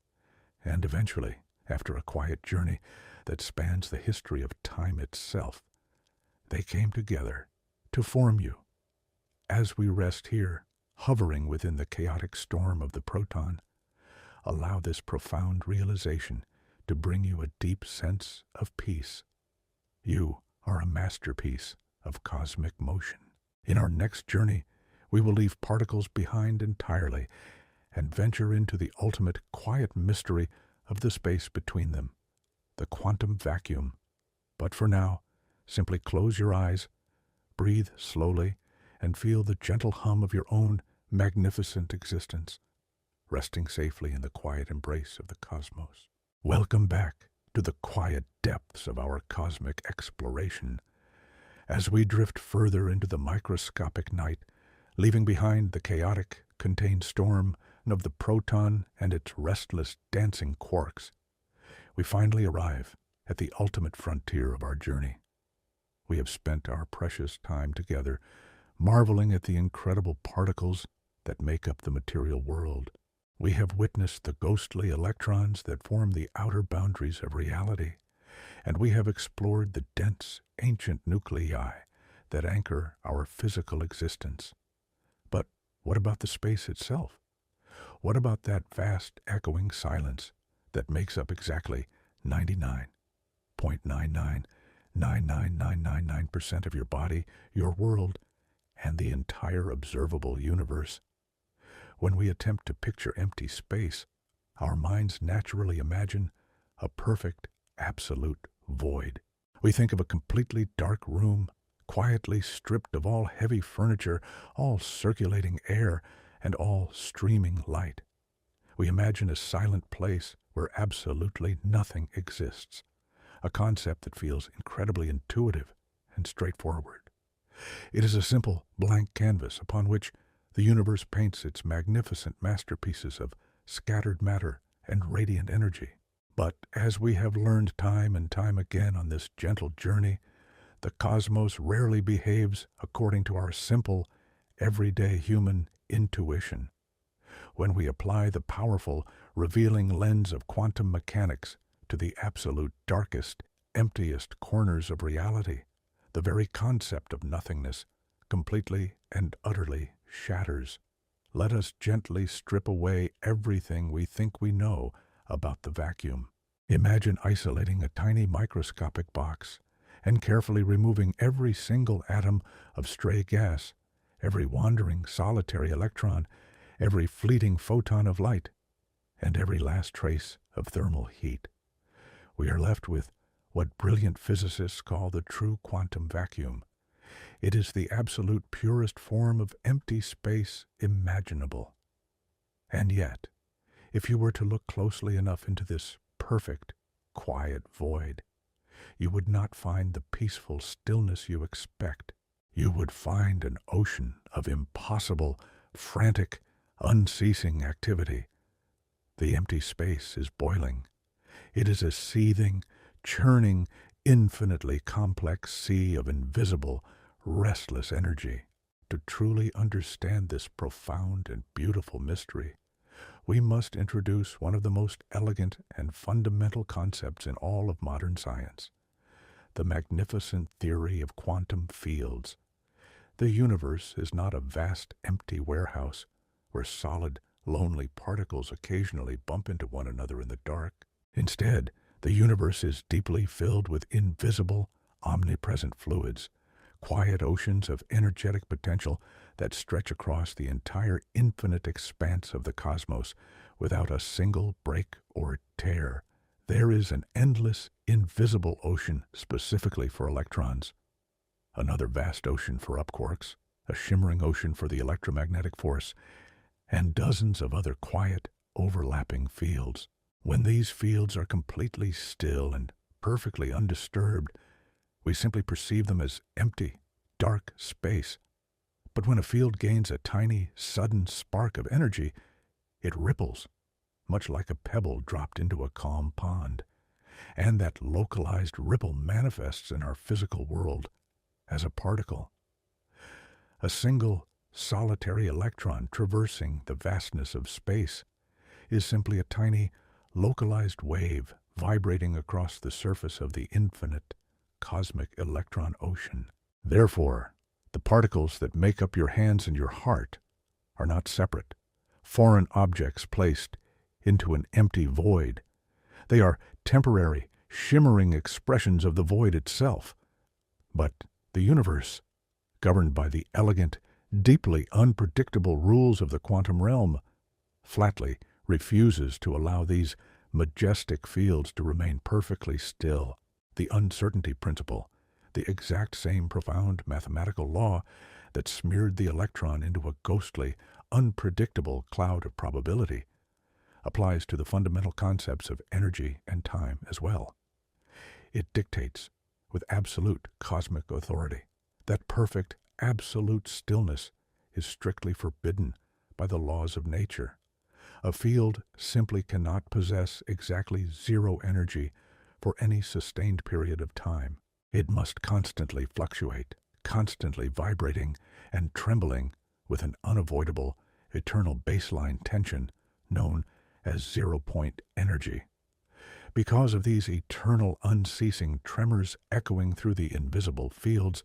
and eventually, after a quiet journey that spans the history of time itself, they came together to form you. As we rest here, hovering within the chaotic storm of the proton, Allow this profound realization to bring you a deep sense of peace. You are a masterpiece of cosmic motion. In our next journey, we will leave particles behind entirely and venture into the ultimate quiet mystery of the space between them, the quantum vacuum. But for now, simply close your eyes, breathe slowly, and feel the gentle hum of your own magnificent existence, resting safely in the quiet embrace of the cosmos. Welcome back to the quiet depths of our cosmic exploration. As we drift further into the microscopic night, leaving behind the chaotic, contained storm of the proton and its restless, dancing quarks, we finally arrive at the ultimate frontier of our journey. We have spent our precious time together, marveling at the incredible particles that make up the material world. We have witnessed the ghostly electrons that form the outer boundaries of reality, and we have explored the dense, ancient nuclei that anchor our physical existence. But what about the space itself? What about that vast, echoing silence that makes up exactly 99.9999999% of your body, your world, and the entire observable universe? When we attempt to picture empty space, our minds naturally imagine a perfect, absolute void. We think of a completely dark room, quietly stripped of all heavy furniture, all circulating air, and all streaming light. We imagine a silent place where absolutely nothing exists, a concept that feels incredibly intuitive and straightforward. It is a simple, blank canvas upon which the universe paints its magnificent masterpieces of scattered matter and radiant energy. But as we have learned time and time again on this gentle journey, the cosmos rarely behaves according to our simple, everyday human intuition. When we apply the powerful, revealing lens of quantum mechanics to the absolute darkest, emptiest corners of reality, the very concept of nothingness completely and utterly shatters. Let us gently strip away everything we think we know about the vacuum. Imagine isolating a tiny microscopic box and carefully removing every single atom of stray gas, every wandering solitary electron, every fleeting photon of light, and every last trace of thermal heat. We are left with what brilliant physicists call the true quantum vacuum. It is the absolute purest form of empty space imaginable. And yet, if you were to look closely enough into this perfect, quiet void, you would not find the peaceful stillness you expect. You would find an ocean of impossible, frantic, unceasing activity. The empty space is boiling. It is a seething, churning, infinitely complex sea of invisible, restless energy. To truly understand this profound and beautiful mystery, we must introduce one of the most elegant and fundamental concepts in all of modern science, the magnificent theory of quantum fields. The universe is not a vast, empty warehouse where solid, lonely particles occasionally bump into one another in the dark. Instead, the universe is deeply filled with invisible, omnipresent fluids, quiet oceans of energetic potential that stretch across the entire infinite expanse of the cosmos without a single break or tear. There is an endless, invisible ocean specifically for electrons, another vast ocean for up quarks, a shimmering ocean for the electromagnetic force, and dozens of other quiet, overlapping fields. When these fields are completely still and perfectly undisturbed, we simply perceive them as empty, dark space. But when a field gains a tiny, sudden spark of energy, it ripples, much like a pebble dropped into a calm pond. And that localized ripple manifests in our physical world as a particle. A single, solitary electron traversing the vastness of space is simply a tiny, localized wave vibrating across the surface of the infinite, cosmic electron ocean. Therefore, the particles that make up your hands and your heart are not separate, foreign objects placed into an empty void. They are temporary, shimmering expressions of the void itself. But the universe, governed by the elegant, deeply unpredictable rules of the quantum realm, flatly refuses to allow these majestic fields to remain perfectly still. The uncertainty principle, the exact same profound mathematical law that smeared the electron into a ghostly, unpredictable cloud of probability, applies to the fundamental concepts of energy and time as well. It dictates, with absolute cosmic authority, that perfect, absolute stillness is strictly forbidden by the laws of nature. A field simply cannot possess exactly zero energy for any sustained period of time. It must constantly fluctuate, constantly vibrating and trembling with an unavoidable, eternal baseline tension known as zero-point energy. Because of these eternal, unceasing tremors echoing through the invisible fields,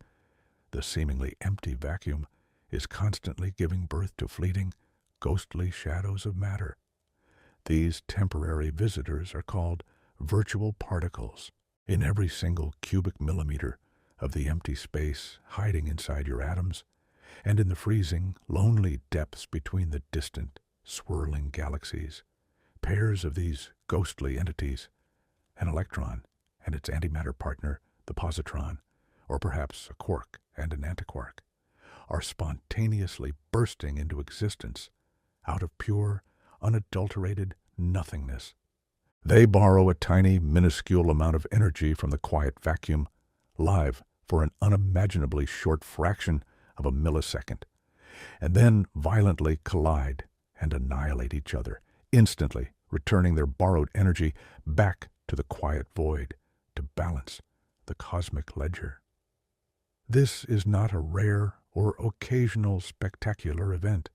the seemingly empty vacuum is constantly giving birth to fleeting, ghostly shadows of matter. These temporary visitors are called virtual particles. In every single cubic millimeter of the empty space hiding inside your atoms, and in the freezing, lonely depths between the distant, swirling galaxies, pairs of these ghostly entities, an electron and its antimatter partner, the positron, or perhaps a quark and an antiquark, are spontaneously bursting into existence out of pure, unadulterated nothingness. They borrow a tiny, minuscule amount of energy from the quiet vacuum, live for an unimaginably short fraction of a millisecond, and then violently collide and annihilate each other, instantly returning their borrowed energy back to the quiet void to balance the cosmic ledger. This is not a rare or occasional spectacular event.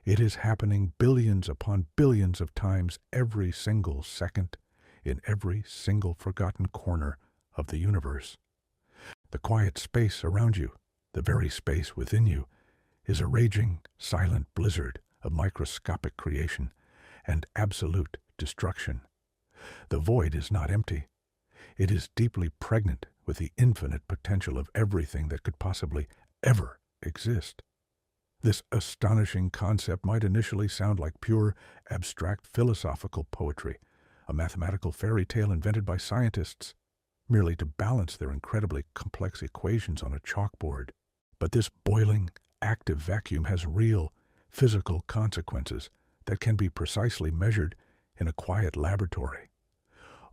It is happening billions upon billions of times every single second in every single forgotten corner of the universe. The quiet space around you, the very space within you, is a raging, silent blizzard of microscopic creation and absolute destruction. The void is not empty. It is deeply pregnant with the infinite potential of everything that could possibly ever exist. This astonishing concept might initially sound like pure, abstract philosophical poetry, a mathematical fairy tale invented by scientists, merely to balance their incredibly complex equations on a chalkboard. But this boiling, active vacuum has real, physical consequences that can be precisely measured in a quiet laboratory.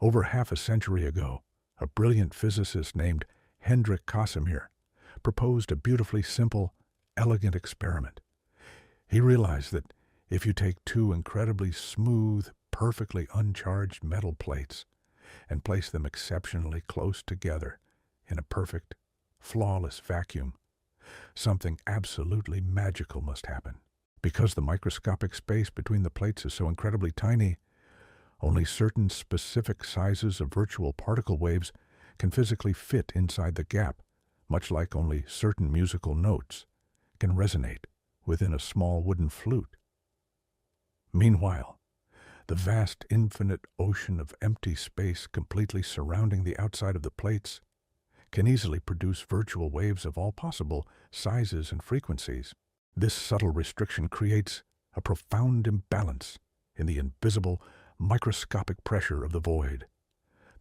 Over half a century ago, a brilliant physicist named Hendrik Casimir proposed a beautifully simple, elegant experiment. He realized that if you take two incredibly smooth, perfectly uncharged metal plates and place them exceptionally close together in a perfect, flawless vacuum, something absolutely magical must happen. Because the microscopic space between the plates is so incredibly tiny, only certain specific sizes of virtual particle waves can physically fit inside the gap, much like only certain musical notes can resonate within a small wooden flute. Meanwhile, the vast infinite ocean of empty space completely surrounding the outside of the plates can easily produce virtual waves of all possible sizes and frequencies. This subtle restriction creates a profound imbalance in the invisible, microscopic pressure of the void.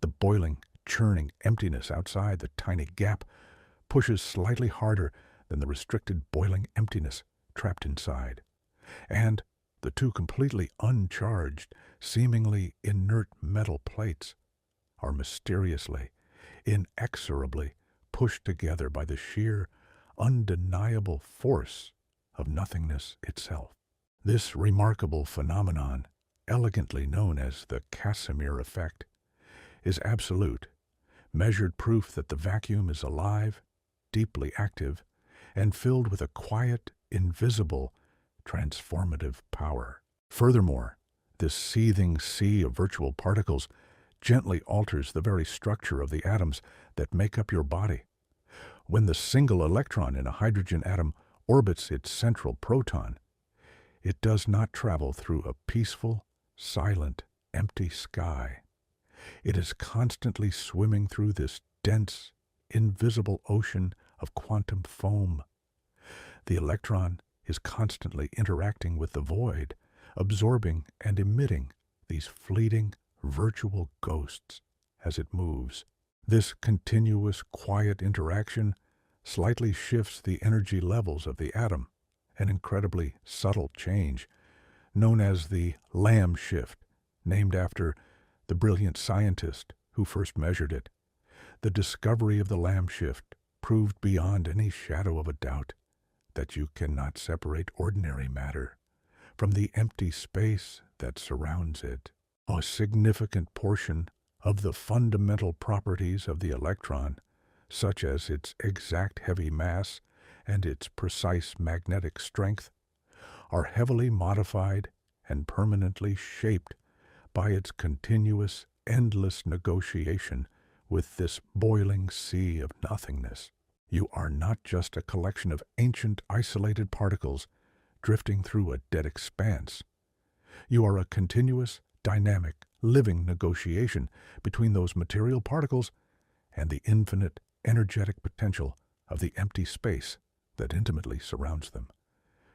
The boiling, churning emptiness outside the tiny gap pushes slightly harder than the restricted boiling emptiness trapped inside. And the two completely uncharged, seemingly inert metal plates are mysteriously, inexorably pushed together by the sheer, undeniable force of nothingness itself. This remarkable phenomenon, elegantly known as the Casimir effect, is absolute, measured proof that the vacuum is alive, deeply active, and filled with a quiet, invisible, transformative power. Furthermore, this seething sea of virtual particles gently alters the very structure of the atoms that make up your body. When the single electron in a hydrogen atom orbits its central proton, it does not travel through a peaceful, silent, empty sky. It is constantly swimming through this dense, invisible ocean of quantum foam. The electron is constantly interacting with the void, absorbing and emitting these fleeting, virtual ghosts as it moves. This continuous, quiet interaction slightly shifts the energy levels of the atom, an incredibly subtle change, known as the Lamb shift, named after the brilliant scientist who first measured it. The discovery of the Lamb shift proved beyond any shadow of a doubt that you cannot separate ordinary matter from the empty space that surrounds it. A significant portion of the fundamental properties of the electron, such as its exact heavy mass and its precise magnetic strength, are heavily modified and permanently shaped by its continuous, endless negotiation with this boiling sea of nothingness. You are not just a collection of ancient, isolated particles drifting through a dead expanse. You are a continuous, dynamic, living negotiation between those material particles and the infinite, energetic potential of the empty space that intimately surrounds them.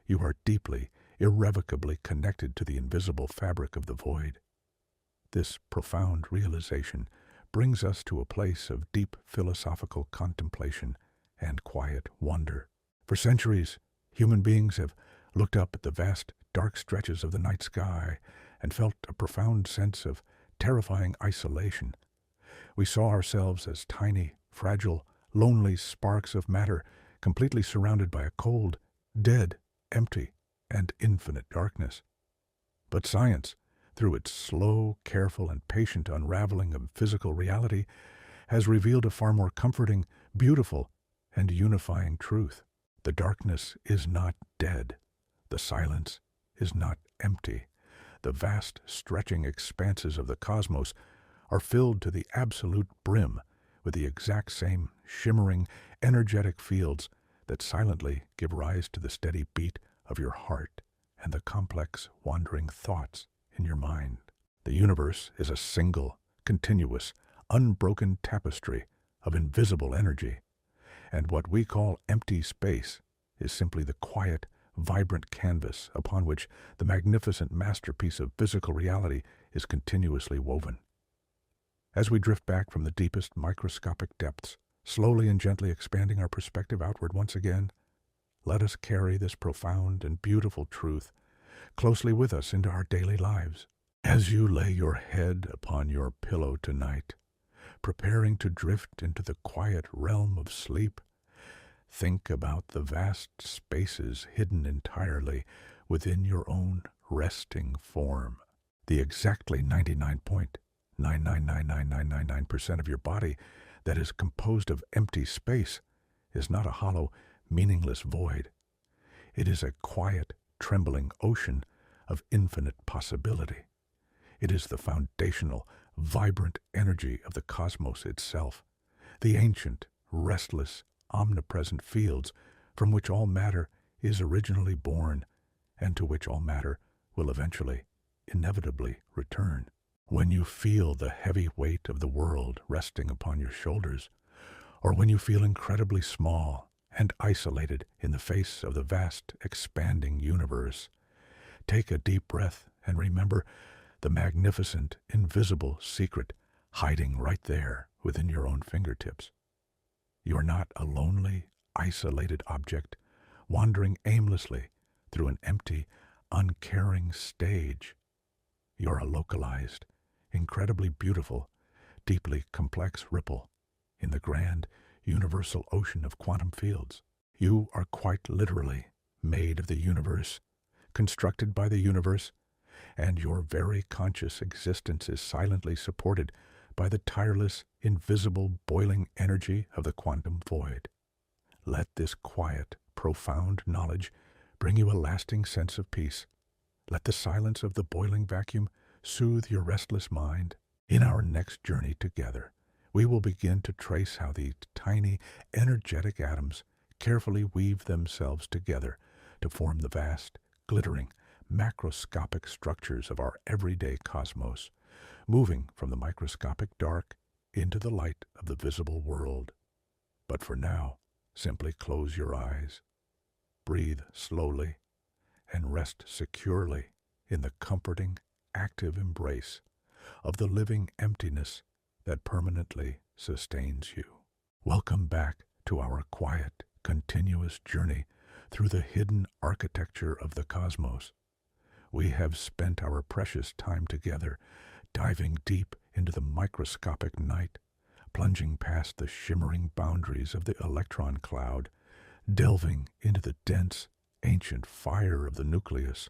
You are deeply, irrevocably connected to the invisible fabric of the void. This profound realization brings us to a place of deep philosophical contemplation and quiet wonder. For centuries, human beings have looked up at the vast, dark stretches of the night sky and felt a profound sense of terrifying isolation. We saw ourselves as tiny, fragile, lonely sparks of matter completely surrounded by a cold, dead, empty, and infinite darkness. But science, through its slow, careful, and patient unraveling of physical reality, has revealed a far more comforting, beautiful, and unifying truth. The darkness is not dead. The silence is not empty. The vast, stretching expanses of the cosmos are filled to the absolute brim with the exact same shimmering, energetic fields that silently give rise to the steady beat of your heart and the complex, wandering thoughts in your mind. The universe is a single, continuous, unbroken tapestry of invisible energy, and what we call empty space is simply the quiet, vibrant canvas upon which the magnificent masterpiece of physical reality is continuously woven. As we drift back from the deepest microscopic depths, slowly and gently expanding our perspective outward once again, let us carry this profound and beautiful truth closely with us into our daily lives. As you lay your head upon your pillow tonight, preparing to drift into the quiet realm of sleep, think about the vast spaces hidden entirely within your own resting form. The exactly 99.999999% of your body that is composed of empty space is not a hollow, meaningless void. It is a quiet, trembling ocean of infinite possibility. It is the foundational, vibrant energy of the cosmos itself, the ancient, restless, omnipresent fields from which all matter is originally born and to which all matter will eventually, inevitably return. When you feel the heavy weight of the world resting upon your shoulders, or when you feel incredibly small and isolated in the face of the vast, expanding universe, take a deep breath and remember the magnificent, invisible secret hiding right there within your own fingertips. You are not a lonely, isolated object wandering aimlessly through an empty, uncaring stage. You are a localized, incredibly beautiful, deeply complex ripple in the grand, universal ocean of quantum fields. You are quite literally made of the universe, constructed by the universe, and your very conscious existence is silently supported by the tireless, invisible, boiling energy of the quantum void. Let this quiet, profound knowledge bring you a lasting sense of peace. Let the silence of the boiling vacuum soothe your restless mind. In our next journey together, we will begin to trace how these tiny, energetic atoms carefully weave themselves together to form the vast, glittering, macroscopic structures of our everyday cosmos, moving from the microscopic dark into the light of the visible world. But for now, simply close your eyes, breathe slowly, and rest securely in the comforting, active embrace of the living emptiness that permanently sustains you. Welcome back to our quiet, continuous journey through the hidden architecture of the cosmos. We have spent our precious time together, diving deep into the microscopic night, plunging past the shimmering boundaries of the electron cloud, delving into the dense, ancient fire of the nucleus,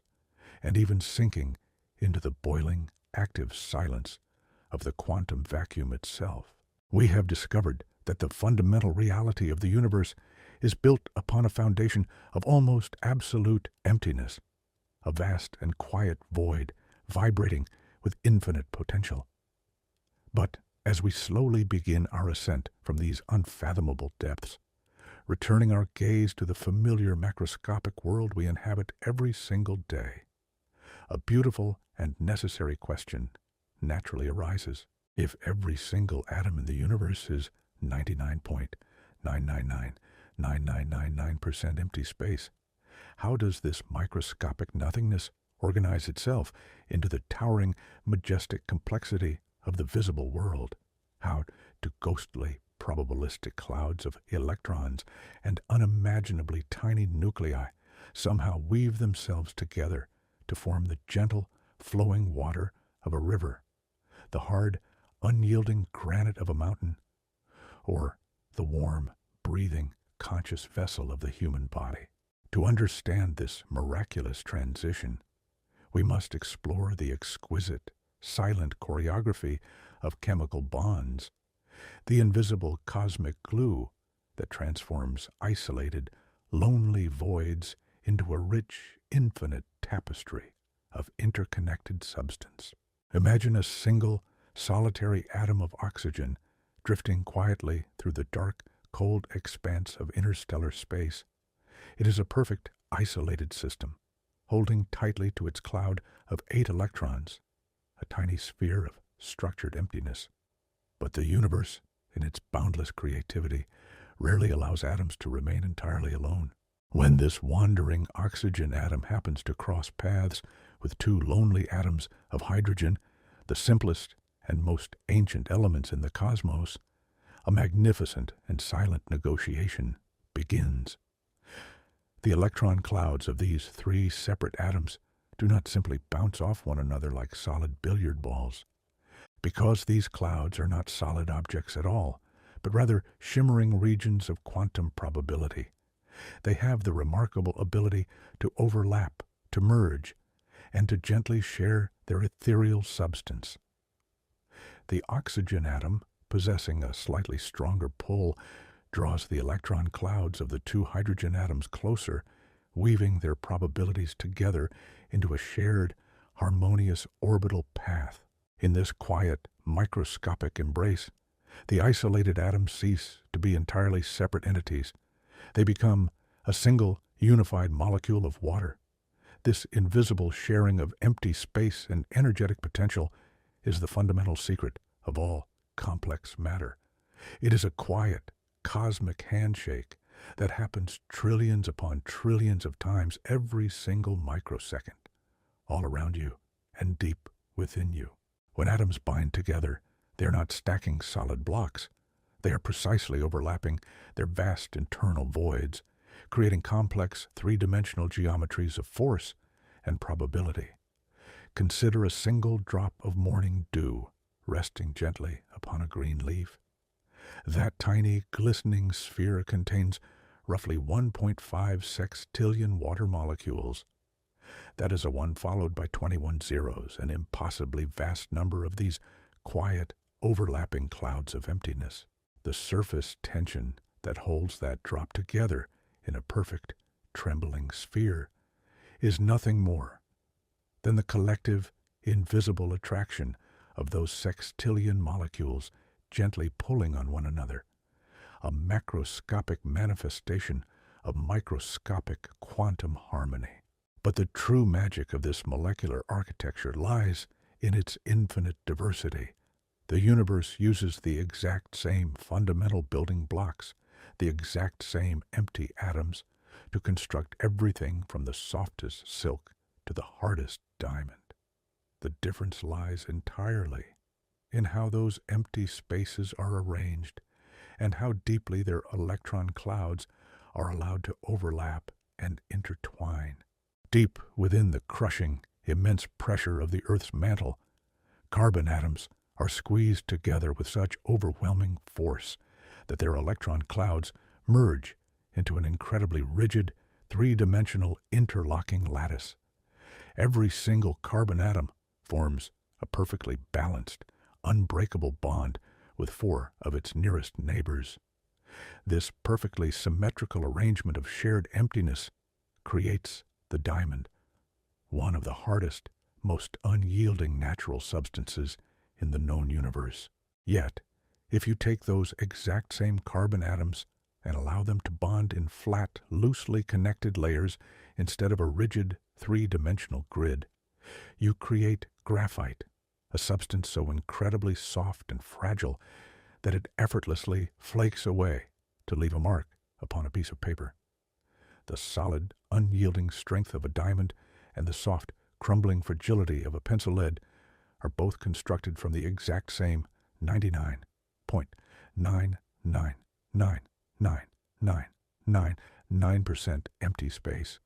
and even sinking into the boiling, active silence of the quantum vacuum itself. We have discovered that the fundamental reality of the universe is built upon a foundation of almost absolute emptiness, a vast and quiet void vibrating with infinite potential. But as we slowly begin our ascent from these unfathomable depths, returning our gaze to the familiar macroscopic world we inhabit every single day, a beautiful and necessary question naturally arises. If every single atom in the universe is 99.9999999% empty space, how does this microscopic nothingness organize itself into the towering, majestic complexity of the visible world? How do ghostly, probabilistic clouds of electrons and unimaginably tiny nuclei somehow weave themselves together to form the gentle, flowing water of a river, the hard, unyielding granite of a mountain, or the warm, breathing, conscious vessel of the human body? To understand this miraculous transition, we must explore the exquisite, silent choreography of chemical bonds, the invisible cosmic glue that transforms isolated, lonely voids into a rich, infinite tapestry of interconnected substance. Imagine a single, solitary atom of oxygen drifting quietly through the dark, cold expanse of interstellar space. It is a perfect, isolated system, holding tightly to its cloud of 8 electrons, a tiny sphere of structured emptiness. But the universe, in its boundless creativity, rarely allows atoms to remain entirely alone. When this wandering oxygen atom happens to cross paths with 2 lonely atoms of hydrogen, the simplest and most ancient elements in the cosmos, a magnificent and silent negotiation begins. The electron clouds of these 3 separate atoms do not simply bounce off one another like solid billiard balls. Because these clouds are not solid objects at all, but rather shimmering regions of quantum probability, they have the remarkable ability to overlap, to merge, and to gently share their ethereal substance. The oxygen atom, possessing a slightly stronger pull, draws the electron clouds of the 2 hydrogen atoms closer, weaving their probabilities together into a shared, harmonious orbital path. In this quiet, microscopic embrace, the isolated atoms cease to be entirely separate entities. They become a single, unified molecule of water. This invisible sharing of empty space and energetic potential is the fundamental secret of all complex matter. It is a quiet, cosmic handshake that happens trillions upon trillions of times every single microsecond, all around you and deep within you. When atoms bind together, they are not stacking solid blocks. They are precisely overlapping their vast internal voids, creating complex 3-dimensional geometries of force and probability. Consider a single drop of morning dew resting gently upon a green leaf. That tiny, glistening sphere contains roughly 1.5 sextillion water molecules. That is a 1 followed by 21 zeros, an impossibly vast number of these quiet, overlapping clouds of emptiness. The surface tension that holds that drop together in a perfect, trembling sphere is nothing more than the collective, invisible attraction of those sextillion molecules gently pulling on one another, a macroscopic manifestation of microscopic quantum harmony. But the true magic of this molecular architecture lies in its infinite diversity. The universe uses the exact same fundamental building blocks, the exact same empty atoms, to construct everything from the softest silk to the hardest diamond. The difference lies entirely in how those empty spaces are arranged and how deeply their electron clouds are allowed to overlap and intertwine. Deep within the crushing, immense pressure of the Earth's mantle, carbon atoms are squeezed together with such overwhelming force that their electron clouds merge into an incredibly rigid, three-dimensional interlocking lattice. Every single carbon atom forms a perfectly balanced, unbreakable bond with four of its nearest neighbors. This perfectly symmetrical arrangement of shared emptiness creates the diamond, one of the hardest, most unyielding natural substances in the known universe. Yet, if you take those exact same carbon atoms and allow them to bond in flat, loosely connected layers instead of a rigid, three-dimensional grid, you create graphite, a substance so incredibly soft and fragile that it effortlessly flakes away to leave a mark upon a piece of paper. The solid, unyielding strength of a diamond and the soft, crumbling fragility of a pencil lead are both constructed from the exact same 99.9999999% empty space.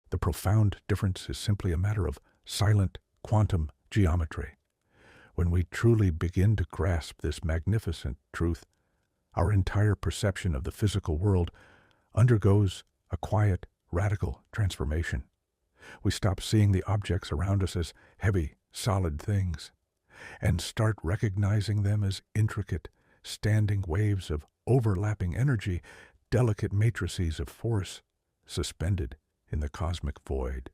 The profound difference is simply a matter of silent quantum geometry. When we truly begin to grasp this magnificent truth, our entire perception of the physical world undergoes a quiet, radical transformation. We stop seeing the objects around us as heavy, solid things, and start recognizing them as intricate, standing waves of overlapping energy, delicate matrices of force, suspended in the cosmic void.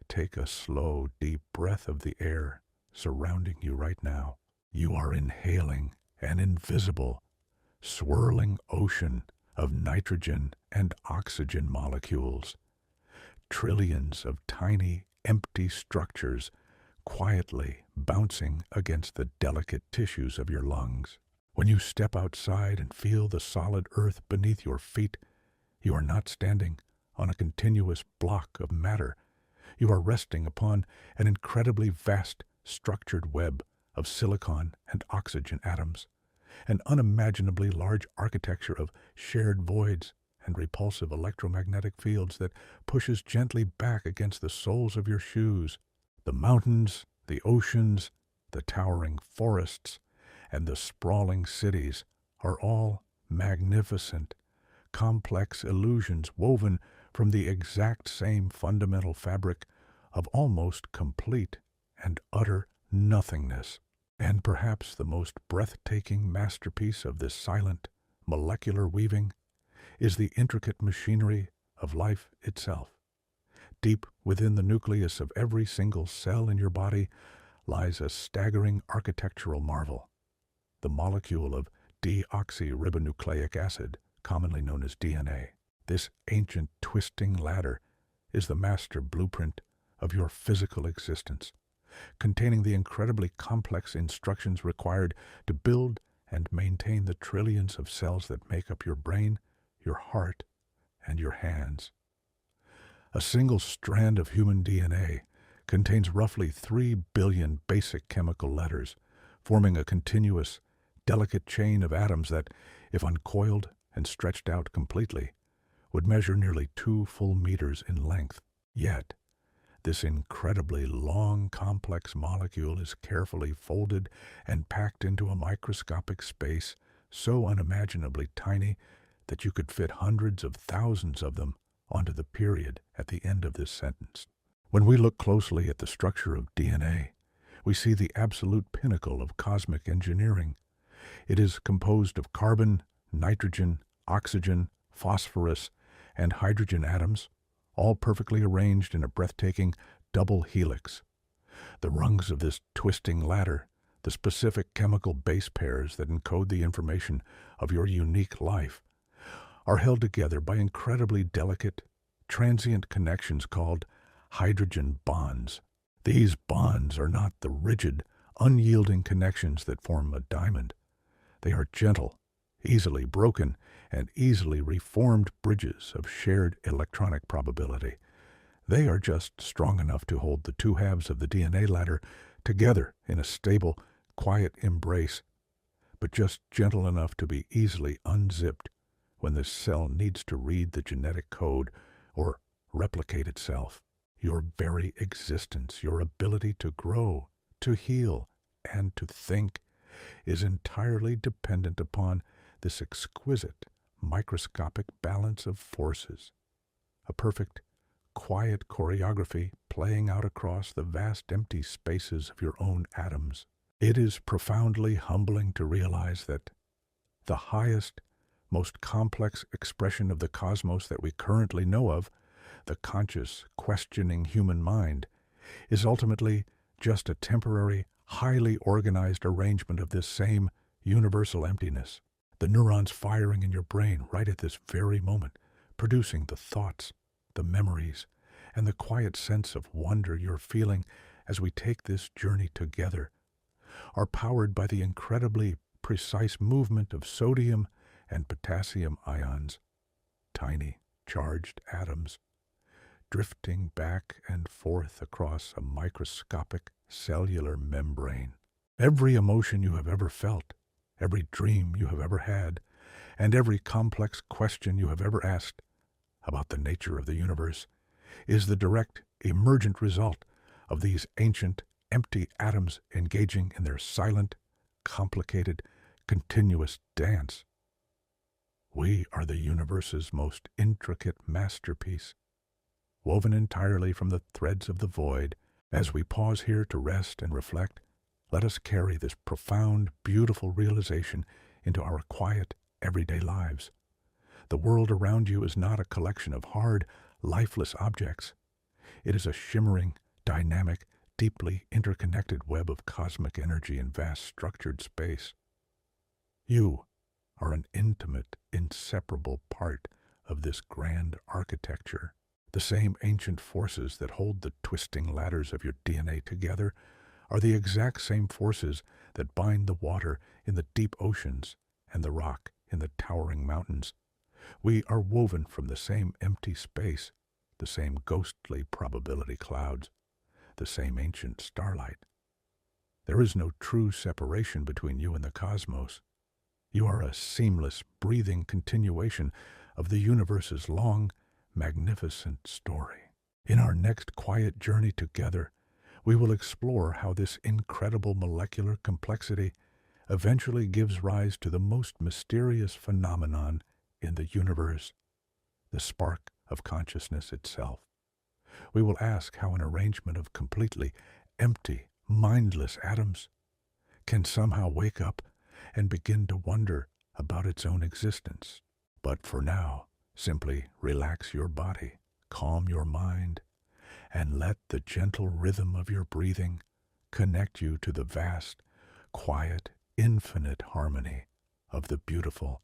Take a slow, deep breath of the air surrounding you right now. You are inhaling an invisible, swirling ocean of nitrogen and oxygen molecules. Trillions of tiny, empty structures quietly bouncing against the delicate tissues of your lungs. When you step outside and feel the solid earth beneath your feet, you are not standing on a continuous block of matter. You are resting upon an incredibly vast, structured web of silicon and oxygen atoms, an unimaginably large architecture of shared voids and repulsive electromagnetic fields that pushes gently back against the soles of your shoes. The mountains, the oceans, the towering forests, and the sprawling cities are all magnificent, complex illusions woven from the exact same fundamental fabric of almost complete and utter nothingness. And perhaps the most breathtaking masterpiece of this silent, molecular weaving is the intricate machinery of life itself. Deep within the nucleus of every single cell in your body lies a staggering architectural marvel, the molecule of deoxyribonucleic acid, commonly known as DNA. This ancient twisting ladder is the master blueprint of your physical existence, containing the incredibly complex instructions required to build and maintain the trillions of cells that make up your brain, your heart, and your hands. A single strand of human DNA contains roughly 3 billion basic chemical letters, forming a continuous, delicate chain of atoms that, if uncoiled and stretched out completely, would measure nearly 2 full meters in length. Yet, this incredibly long, complex molecule is carefully folded and packed into a microscopic space so unimaginably tiny that you could fit hundreds of thousands of them onto the period at the end of this sentence. When we look closely at the structure of DNA, we see the absolute pinnacle of cosmic engineering. It is composed of carbon, nitrogen, oxygen, phosphorus, and hydrogen atoms, all perfectly arranged in a breathtaking double helix. The rungs of this twisting ladder, the specific chemical base pairs that encode the information of your unique life, are held together by incredibly delicate, transient connections called hydrogen bonds. These bonds are not the rigid, unyielding connections that form a diamond. They are gentle, easily broken, and easily reformed bridges of shared electronic probability. They are just strong enough to hold the two halves of the DNA ladder together in a stable, quiet embrace, but just gentle enough to be easily unzipped when the cell needs to read the genetic code or replicate itself. Your very existence, your ability to grow, to heal, and to think is entirely dependent upon this exquisite, microscopic balance of forces. A perfect, quiet choreography playing out across the vast empty spaces of your own atoms. It is profoundly humbling to realize that the highest, most complex expression of the cosmos that we currently know of, the conscious, questioning human mind, is ultimately just a temporary, highly organized arrangement of this same universal emptiness. The neurons firing in your brain right at this very moment, producing the thoughts, the memories, and the quiet sense of wonder you're feeling as we take this journey together, are powered by the incredibly precise movement of sodium and potassium ions, tiny, charged atoms, drifting back and forth across a microscopic cellular membrane. Every emotion you have ever felt, every dream you have ever had, and every complex question you have ever asked about the nature of the universe is the direct, emergent result of these ancient, empty atoms engaging in their silent, complicated, continuous dance. We are the universe's most intricate masterpiece, woven entirely from the threads of the void. As we pause here to rest and reflect, let us carry this profound, beautiful realization into our quiet, everyday lives. The world around you is not a collection of hard, lifeless objects. It is a shimmering, dynamic, deeply interconnected web of cosmic energy in vast structured space. You are an intimate, inseparable part of this grand architecture. The same ancient forces that hold the twisting ladders of your DNA together are the exact same forces that bind the water in the deep oceans and the rock in the towering mountains. We are woven from the same empty space, the same ghostly probability clouds, the same ancient starlight. There is no true separation between you and the cosmos. You are a seamless, breathing continuation of the universe's long, magnificent story. In our next quiet journey together, we will explore how this incredible molecular complexity eventually gives rise to the most mysterious phenomenon in the universe, the spark of consciousness itself. We will ask how an arrangement of completely empty, mindless atoms can somehow wake up and begin to wonder about its own existence. But for now, simply relax your body, calm your mind, and let the gentle rhythm of your breathing connect you to the vast, quiet, infinite harmony of the beautiful,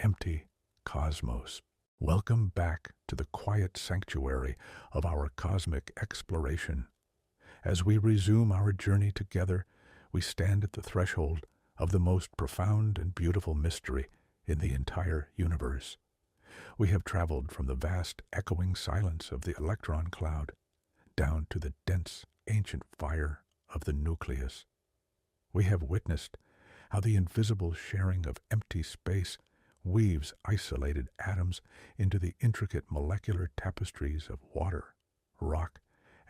empty cosmos. Welcome back to the quiet sanctuary of our cosmic exploration. As we resume our journey together, we stand at the threshold of the most profound and beautiful mystery in the entire universe. We have traveled from the vast echoing silence of the electron cloud down to the dense ancient fire of the nucleus. We have witnessed how the invisible sharing of empty space weaves isolated atoms into the intricate molecular tapestries of water, rock,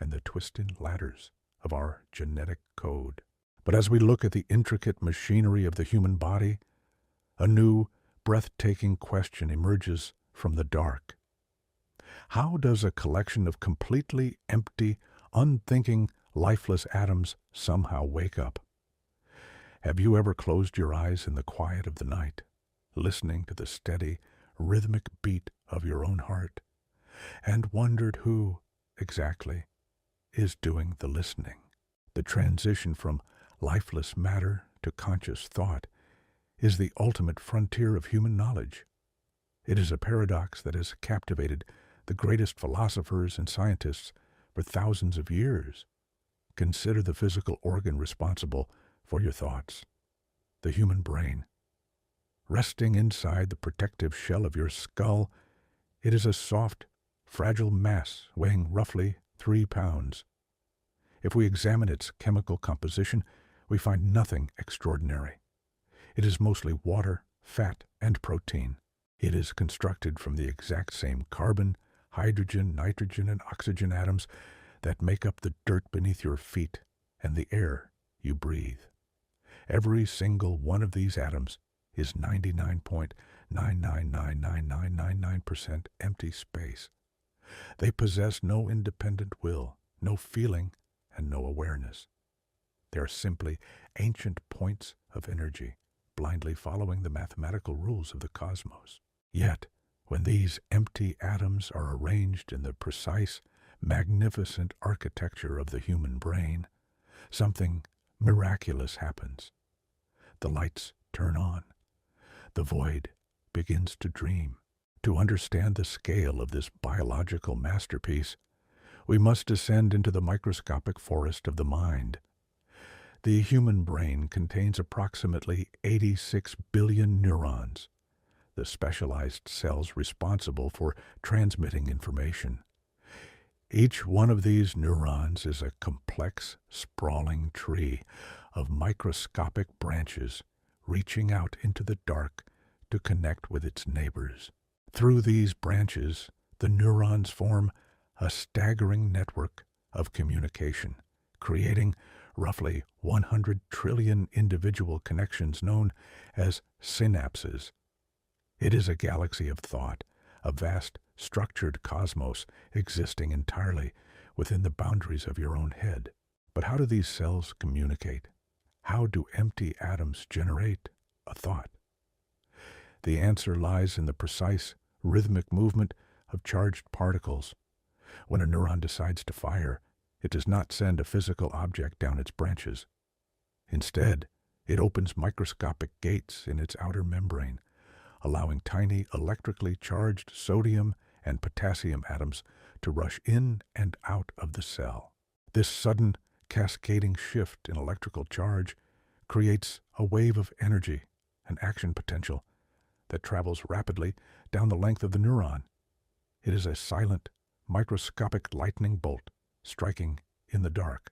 and the twisted ladders of our genetic code. But as we look at the intricate machinery of the human body, a new, breathtaking question emerges from the dark. How does a collection of completely empty, unthinking, lifeless atoms somehow wake up? Have you ever closed your eyes in the quiet of the night, listening to the steady, rhythmic beat of your own heart, and wondered who, exactly, is doing the listening? The transition from lifeless matter to conscious thought is the ultimate frontier of human knowledge. It is a paradox that has captivated the greatest philosophers and scientists for thousands of years. Consider the physical organ responsible for your thoughts, the human brain. Resting inside the protective shell of your skull, it is a soft, fragile mass weighing roughly 3 pounds. If we examine its chemical composition, we find nothing extraordinary. It is mostly water, fat, and protein. It is constructed from the exact same carbon, hydrogen, nitrogen, and oxygen atoms that make up the dirt beneath your feet and the air you breathe. Every single one of these atoms is 99.9999999% empty space. They possess no independent will, no feeling, and no awareness. They are simply ancient points of energy, blindly following the mathematical rules of the cosmos. Yet, when these empty atoms are arranged in the precise, magnificent architecture of the human brain, something miraculous happens. The lights turn on. The void begins to dream. To understand the scale of this biological masterpiece, we must descend into the microscopic forest of the mind. The human brain contains approximately 86 billion neurons, the specialized cells responsible for transmitting information. Each one of these neurons is a complex, sprawling tree of microscopic branches reaching out into the dark to connect with its neighbors. Through these branches, the neurons form a staggering network of communication, creating roughly 100 trillion individual connections known as synapses. It is a galaxy of thought, a vast, structured cosmos existing entirely within the boundaries of your own head. But how do these cells communicate? How do empty atoms generate a thought? The answer lies in the precise, rhythmic movement of charged particles. When a neuron decides to fire, it does not send a physical object down its branches. Instead, it opens microscopic gates in its outer membrane, allowing tiny electrically charged sodium and potassium atoms to rush in and out of the cell. This sudden, cascading shift in electrical charge creates a wave of energy and action potential that travels rapidly down the length of the neuron. It is a silent, microscopic lightning bolt striking in the dark.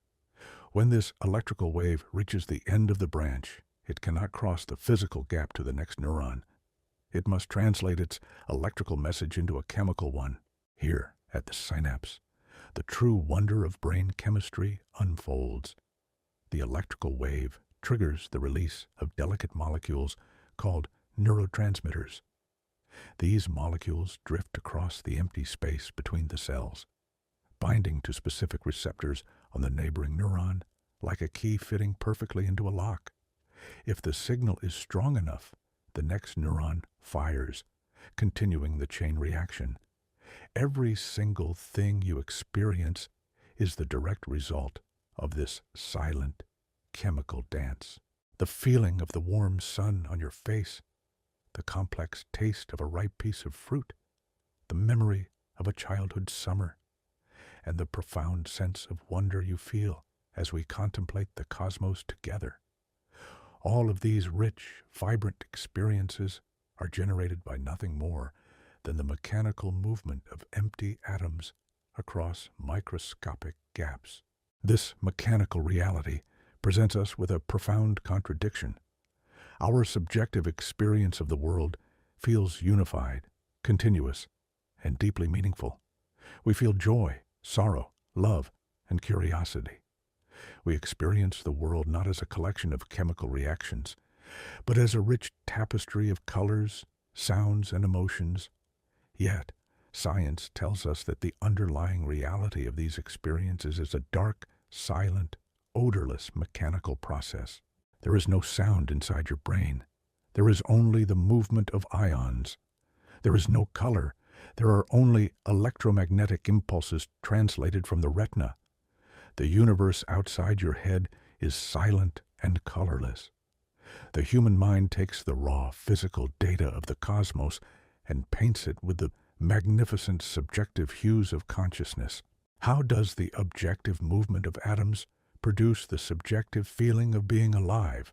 When this electrical wave reaches the end of the branch, it cannot cross the physical gap to the next neuron. It must translate its electrical message into a chemical one. Here, at the synapse, the true wonder of brain chemistry unfolds. The electrical wave triggers the release of delicate molecules called neurotransmitters. These molecules drift across the empty space between the cells, binding to specific receptors on the neighboring neuron like a key fitting perfectly into a lock. If the signal is strong enough, the next neuron fires, continuing the chain reaction. Every single thing you experience is the direct result of this silent, chemical dance. The feeling of the warm sun on your face, the complex taste of a ripe piece of fruit, the memory of a childhood summer, and the profound sense of wonder you feel as we contemplate the cosmos together. All of these rich, vibrant experiences are generated by nothing more than the mechanical movement of empty atoms across microscopic gaps. This mechanical reality presents us with a profound contradiction. Our subjective experience of the world feels unified, continuous, and deeply meaningful. We feel joy, sorrow, love, and curiosity. We experience the world not as a collection of chemical reactions, but as a rich tapestry of colors, sounds, and emotions. Yet, science tells us that the underlying reality of these experiences is a dark, silent, odorless mechanical process. There is no sound inside your brain. There is only the movement of ions. There is no color. There are only electromagnetic impulses translated from the retina. The universe outside your head is silent and colorless. The human mind takes the raw physical data of the cosmos and paints it with the magnificent subjective hues of consciousness. How does the objective movement of atoms produce the subjective feeling of being alive?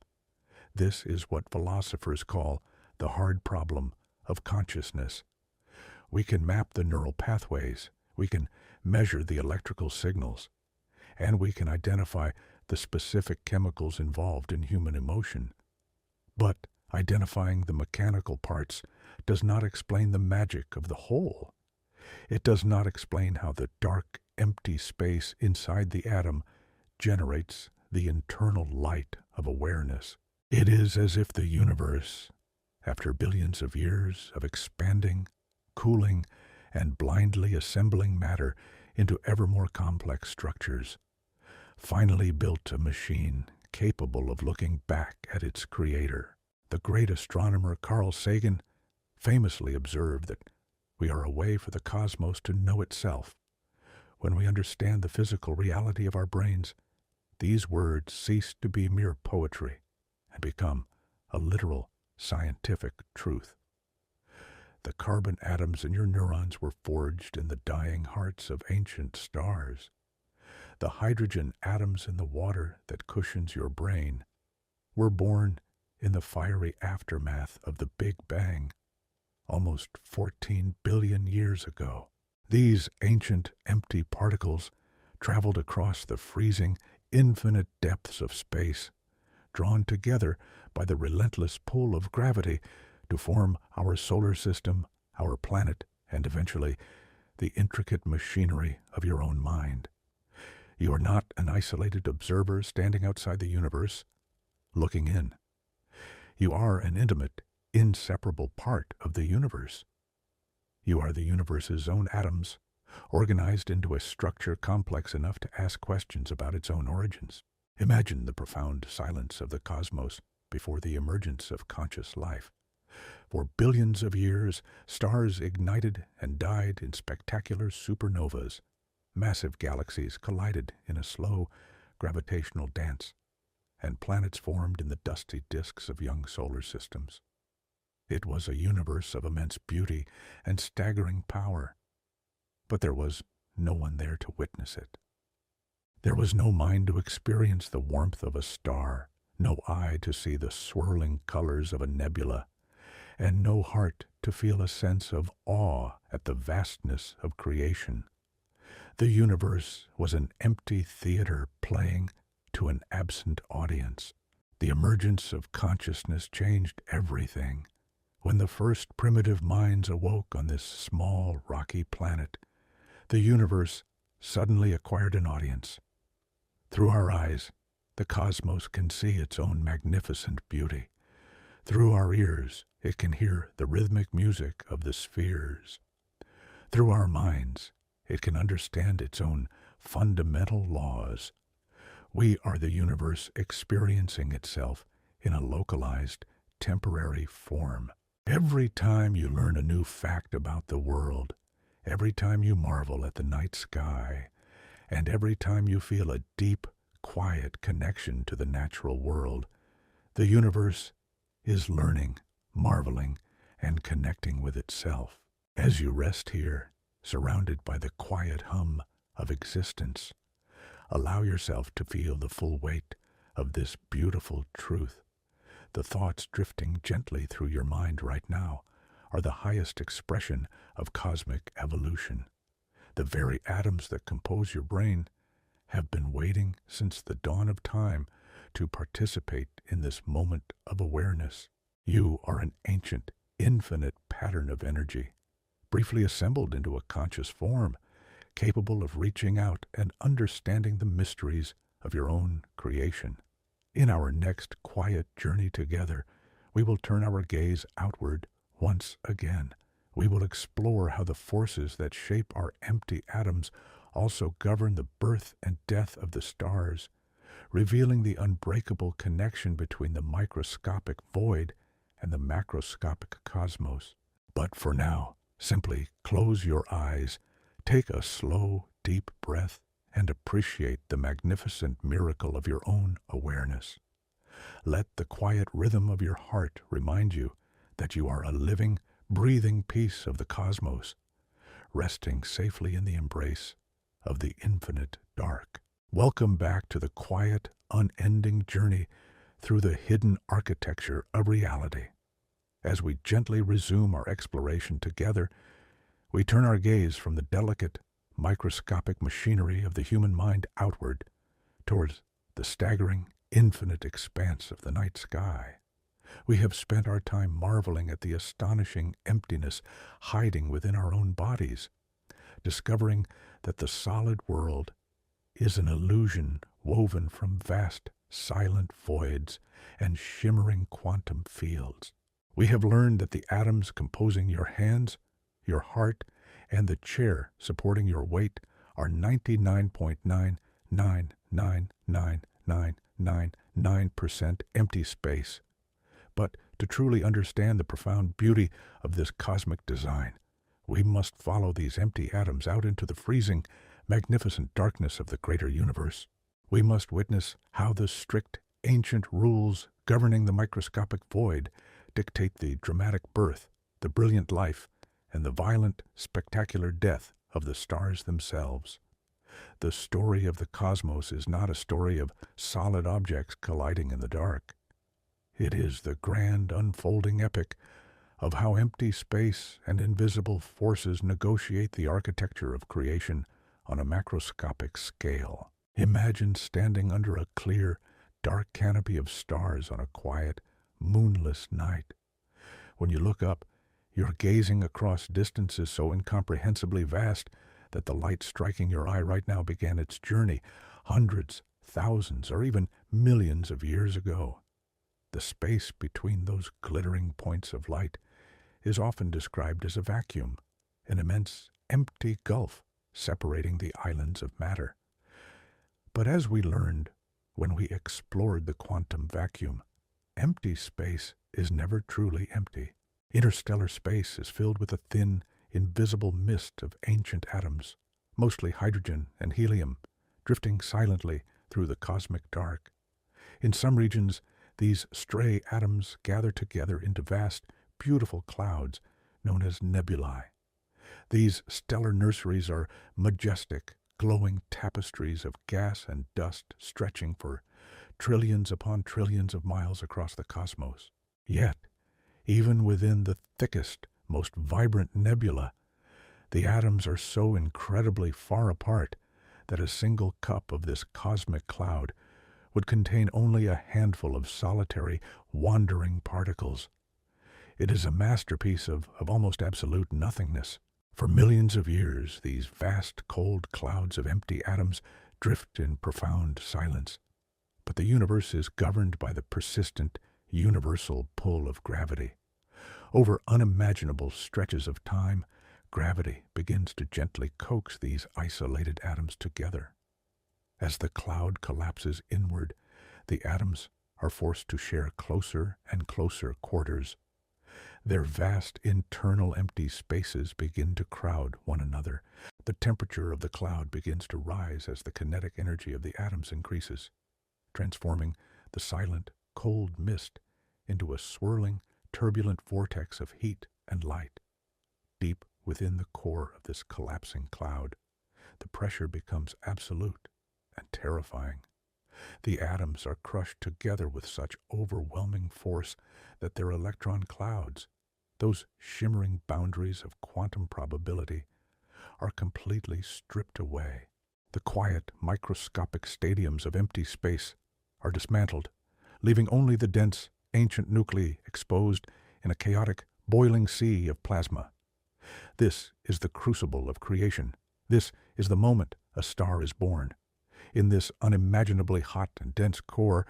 This is what philosophers call the hard problem of consciousness. We can map the neural pathways, we can measure the electrical signals, and we can identify the specific chemicals involved in human emotion. But identifying the mechanical parts does not explain the magic of the whole. It does not explain how the dark, empty space inside the atom generates the internal light of awareness. It is as if the universe, after billions of years of expanding, cooling, and blindly assembling matter into ever more complex structures, finally built a machine capable of looking back at its creator. The great astronomer Carl Sagan famously observed that we are a way for the cosmos to know itself. When we understand the physical reality of our brains, these words cease to be mere poetry and become a literal scientific truth. The carbon atoms in your neurons were forged in the dying hearts of ancient stars. The hydrogen atoms in the water that cushions your brain were born in the fiery aftermath of the Big Bang, almost 14 billion years ago. These ancient empty particles traveled across the freezing, infinite depths of space, drawn together by the relentless pull of gravity to form our solar system, our planet, and eventually the intricate machinery of your own mind. You are not an isolated observer standing outside the universe, looking in. You are an intimate, inseparable part of the universe. You are the universe's own atoms, organized into a structure complex enough to ask questions about its own origins. Imagine the profound silence of the cosmos before the emergence of conscious life. For billions of years, stars ignited and died in spectacular supernovas. Massive galaxies collided in a slow gravitational dance, and planets formed in the dusty disks of young solar systems. It was a universe of immense beauty and staggering power, but there was no one there to witness it. There was no mind to experience the warmth of a star, no eye to see the swirling colors of a nebula, and no heart to feel a sense of awe at the vastness of creation. The universe was an empty theater playing to an absent audience. The emergence of consciousness changed everything. When the first primitive minds awoke on this small, rocky planet, the universe suddenly acquired an audience. Through our eyes, the cosmos can see its own magnificent beauty. Through our ears, it can hear the rhythmic music of the spheres. Through our minds, it can understand its own fundamental laws. We are the universe experiencing itself in a localized, temporary form. Every time you learn a new fact about the world, every time you marvel at the night sky, and every time you feel a deep, quiet connection to the natural world, the universe is learning, marveling, and connecting with itself. As you rest here, surrounded by the quiet hum of existence, allow yourself to feel the full weight of this beautiful truth. The thoughts drifting gently through your mind right now are the highest expression of cosmic evolution. The very atoms that compose your brain have been waiting since the dawn of time to participate in this moment of awareness. You are an ancient, infinite pattern of energy, briefly assembled into a conscious form, capable of reaching out and understanding the mysteries of your own creation. In our next quiet journey together, we will turn our gaze outward once again. We will explore how the forces that shape our empty atoms also govern the birth and death of the stars, revealing the unbreakable connection between the microscopic void and the macroscopic cosmos. But for now, simply close your eyes, take a slow, deep breath, and appreciate the magnificent miracle of your own awareness. Let the quiet rhythm of your heart remind you that you are a living, breathing piece of the cosmos, resting safely in the embrace of the infinite dark. Welcome back to the quiet, unending journey through the hidden architecture of reality. As we gently resume our exploration together, we turn our gaze from the delicate, microscopic machinery of the human mind outward towards the staggering, infinite expanse of the night sky. We have spent our time marveling at the astonishing emptiness hiding within our own bodies, discovering that the solid world is an illusion woven from vast, silent voids and shimmering quantum fields. We have learned that the atoms composing your hands, your heart, and the chair supporting your weight are 99.9999999% empty space. But to truly understand the profound beauty of this cosmic design, we must follow these empty atoms out into the freezing, magnificent darkness of the greater universe. We must witness how the strict, ancient rules governing the microscopic void dictate the dramatic birth, the brilliant life, and the violent, spectacular death of the stars themselves. The story of the cosmos is not a story of solid objects colliding in the dark. It is the grand unfolding epic of how empty space and invisible forces negotiate the architecture of creation on a macroscopic scale. Imagine standing under a clear, dark canopy of stars on a quiet, moonless night. When you look up, you're gazing across distances so incomprehensibly vast that the light striking your eye right now began its journey hundreds, thousands, or even millions of years ago. The space between those glittering points of light is often described as a vacuum, an immense, empty gulf separating the islands of matter. But as we learned when we explored the quantum vacuum, empty space is never truly empty. Interstellar space is filled with a thin, invisible mist of ancient atoms, mostly hydrogen and helium, drifting silently through the cosmic dark. In some regions, these stray atoms gather together into vast, beautiful clouds known as nebulae. These stellar nurseries are majestic, glowing tapestries of gas and dust stretching for trillions upon trillions of miles across the cosmos. Yet, even within the thickest, most vibrant nebula, the atoms are so incredibly far apart that a single cup of this cosmic cloud would contain only a handful of solitary, wandering particles. It is a masterpiece of almost absolute nothingness. For millions of years, these vast, cold clouds of empty atoms drift in profound silence. But the universe is governed by the persistent, universal pull of gravity. Over unimaginable stretches of time, gravity begins to gently coax these isolated atoms together. As the cloud collapses inward, the atoms are forced to share closer and closer quarters. Their vast internal empty spaces begin to crowd one another. The temperature of the cloud begins to rise as the kinetic energy of the atoms increases, transforming the silent, cold mist into a swirling, turbulent vortex of heat and light. Deep within the core of this collapsing cloud, the pressure becomes absolute and terrifying. The atoms are crushed together with such overwhelming force that their electron clouds, those shimmering boundaries of quantum probability, are completely stripped away. The quiet, microscopic stadiums of empty space are dismantled, leaving only the dense, ancient nuclei exposed in a chaotic, boiling sea of plasma. This is the crucible of creation. This is the moment a star is born. In this unimaginably hot and dense core,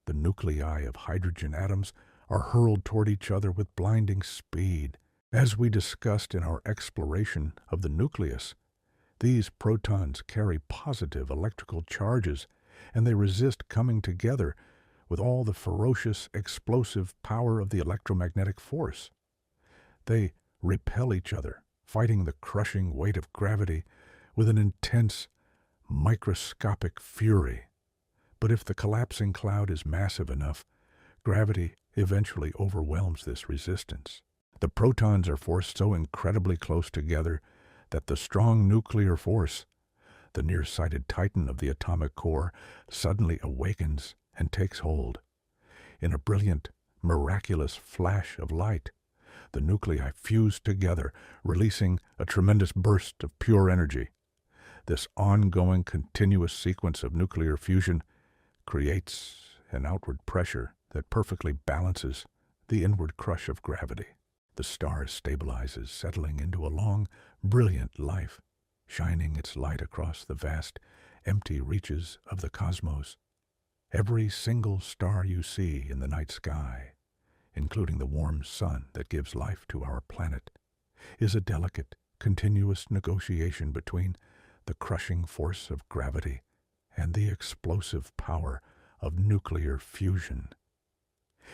the nuclei of hydrogen atoms are hurled toward each other with blinding speed. As we discussed in our exploration of the nucleus, these protons carry positive electrical charges, and they resist coming together with all the ferocious, explosive power of the electromagnetic force. They repel each other, fighting the crushing weight of gravity with an intense, microscopic fury. But if the collapsing cloud is massive enough, gravity eventually overwhelms this resistance. The protons are forced so incredibly close together that the strong nuclear force, The nearsighted titan of the atomic core suddenly awakens and takes hold. In a brilliant, miraculous flash of light, the nuclei fuse together, releasing a tremendous burst of pure energy. This ongoing, continuous sequence of nuclear fusion creates an outward pressure that perfectly balances the inward crush of gravity. The star stabilizes, settling into a long, brilliant life, shining its light across the vast, empty reaches of the cosmos. Every single star you see in the night sky, including the warm sun that gives life to our planet, is a delicate, continuous negotiation between the crushing force of gravity and the explosive power of nuclear fusion.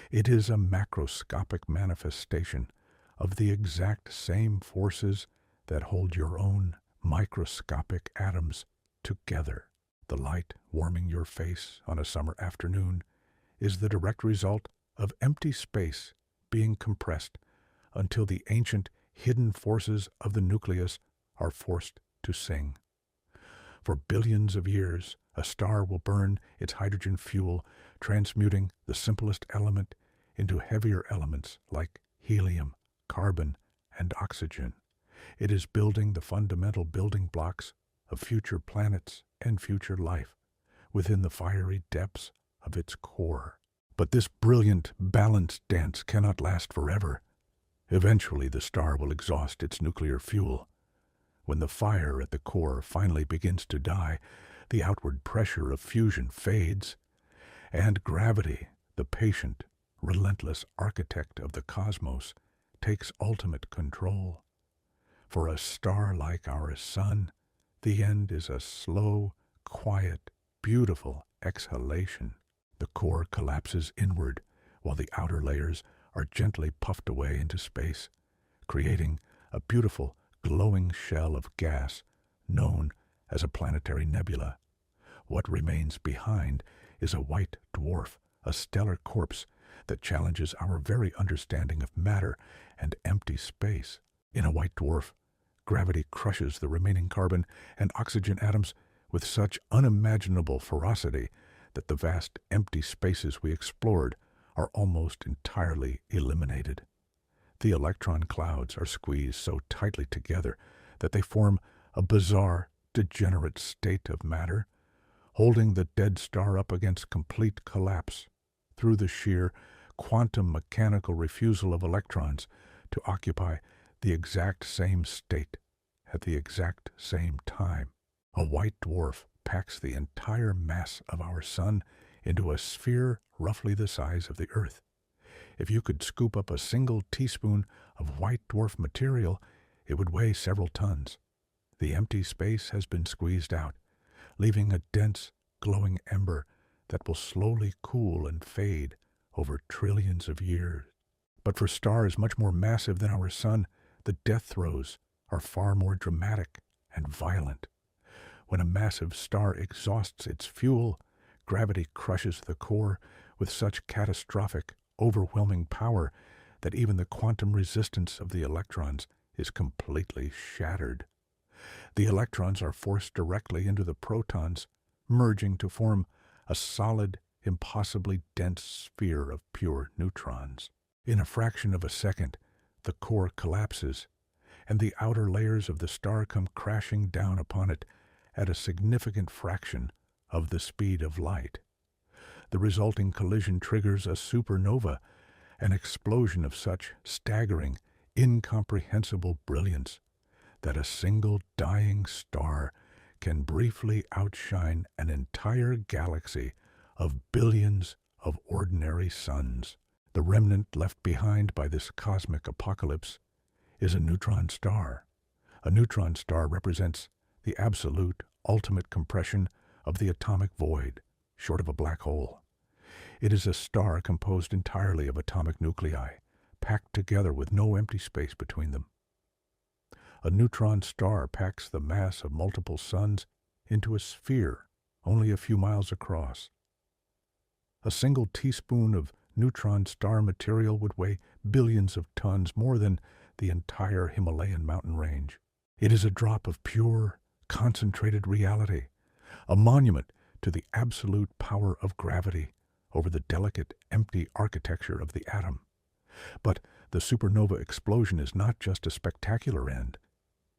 It is a macroscopic manifestation of the exact same forces that hold your own microscopic atoms together. The light warming your face on a summer afternoon is the direct result of empty space being compressed until the ancient hidden forces of the nucleus are forced to sing. For billions of years, a star will burn its hydrogen fuel, transmuting the simplest element into heavier elements like helium, carbon, and oxygen. It is building the fundamental building blocks of future planets and future life within the fiery depths of its core. But this brilliant, balanced dance cannot last forever. Eventually, the star will exhaust its nuclear fuel. When the fire at the core finally begins to die, the outward pressure of fusion fades, and gravity, the patient, relentless architect of the cosmos, takes ultimate control. For a star like our sun, the end is a slow, quiet, beautiful exhalation. The core collapses inward, while the outer layers are gently puffed away into space, creating a beautiful, glowing shell of gas known as a planetary nebula. What remains behind is a white dwarf, a stellar corpse that challenges our very understanding of matter and empty space. In a white dwarf, gravity crushes the remaining carbon and oxygen atoms with such unimaginable ferocity that the vast empty spaces we explored are almost entirely eliminated. The electron clouds are squeezed so tightly together that they form a bizarre, degenerate state of matter, holding the dead star up against complete collapse through the sheer quantum mechanical refusal of electrons to occupy the exact same state at the exact same time. A white dwarf packs the entire mass of our sun into a sphere roughly the size of the Earth. If you could scoop up a single teaspoon of white dwarf material, it would weigh several tons. The empty space has been squeezed out, leaving a dense, glowing ember that will slowly cool and fade over trillions of years. But for stars much more massive than our sun, the death throes are far more dramatic and violent. When a massive star exhausts its fuel, gravity crushes the core with such catastrophic, overwhelming power that even the quantum resistance of the electrons is completely shattered. The electrons are forced directly into the protons, merging to form a solid, impossibly dense sphere of pure neutrons. In a fraction of a second, the core collapses, and the outer layers of the star come crashing down upon it at a significant fraction of the speed of light. The resulting collision triggers a supernova, an explosion of such staggering, incomprehensible brilliance that a single dying star can briefly outshine an entire galaxy of billions of ordinary suns. The remnant left behind by this cosmic apocalypse is a neutron star. A neutron star represents the absolute, ultimate compression of the atomic void, short of a black hole. It is a star composed entirely of atomic nuclei, packed together with no empty space between them. A neutron star packs the mass of multiple suns into a sphere only a few miles across. A single teaspoon of neutron star material would weigh billions of tons, more than the entire Himalayan mountain range. It is a drop of pure, concentrated reality, a monument to the absolute power of gravity over the delicate, empty architecture of the atom. But the supernova explosion is not just a spectacular end.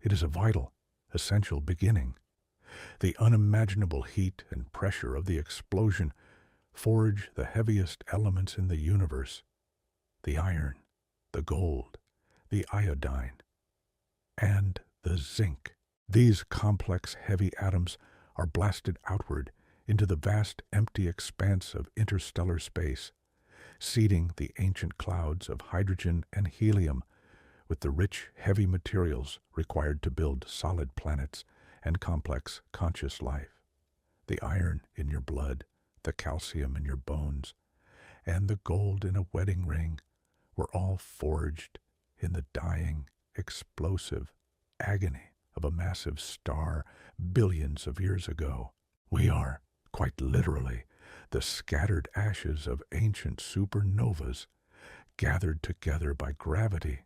It is a vital, essential beginning. The unimaginable heat and pressure of the explosion forge the heaviest elements in the universe: the iron, the gold, the iodine, and the zinc. These complex heavy atoms are blasted outward into the vast empty expanse of interstellar space, seeding the ancient clouds of hydrogen and helium with the rich, heavy materials required to build solid planets and complex conscious life. The iron in your blood, the calcium in your bones, and the gold in a wedding ring were all forged in the dying, explosive agony of a massive star billions of years ago. We are, quite literally, the scattered ashes of ancient supernovas, gathered together by gravity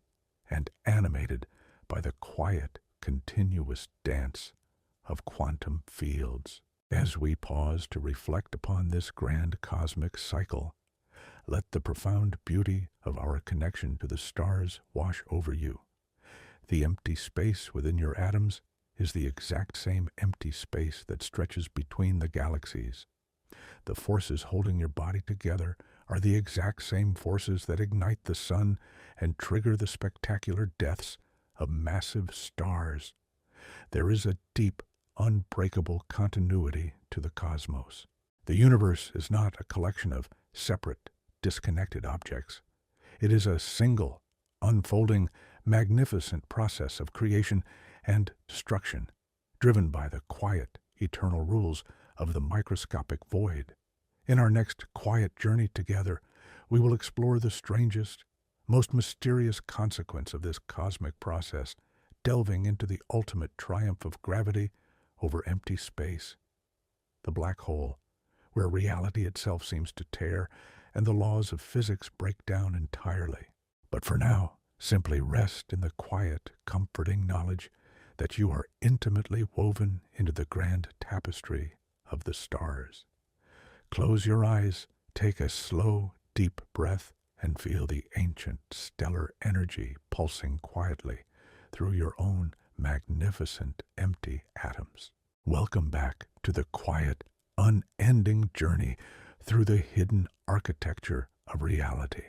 and animated by the quiet, continuous dance of quantum fields. As we pause to reflect upon this grand cosmic cycle, let the profound beauty of our connection to the stars wash over you. The empty space within your atoms is the exact same empty space that stretches between the galaxies. The forces holding your body together are the exact same forces that ignite the sun and trigger the spectacular deaths of massive stars. There is a deep, unbreakable continuity to the cosmos. The universe is not a collection of separate, disconnected objects. It is a single, unfolding, magnificent process of creation and destruction, driven by the quiet, eternal rules of the microscopic void. In our next quiet journey together, we will explore the strangest, most mysterious consequence of this cosmic process, delving into the ultimate triumph of gravity over empty space, the black hole, where reality itself seems to tear and the laws of physics break down entirely. But for now, simply rest in the quiet, comforting knowledge that you are intimately woven into the grand tapestry of the stars. Close your eyes, take a slow, deep breath, and feel the ancient stellar energy pulsing quietly through your own magnificent empty atoms. Welcome back to the quiet, unending journey through the hidden architecture of reality.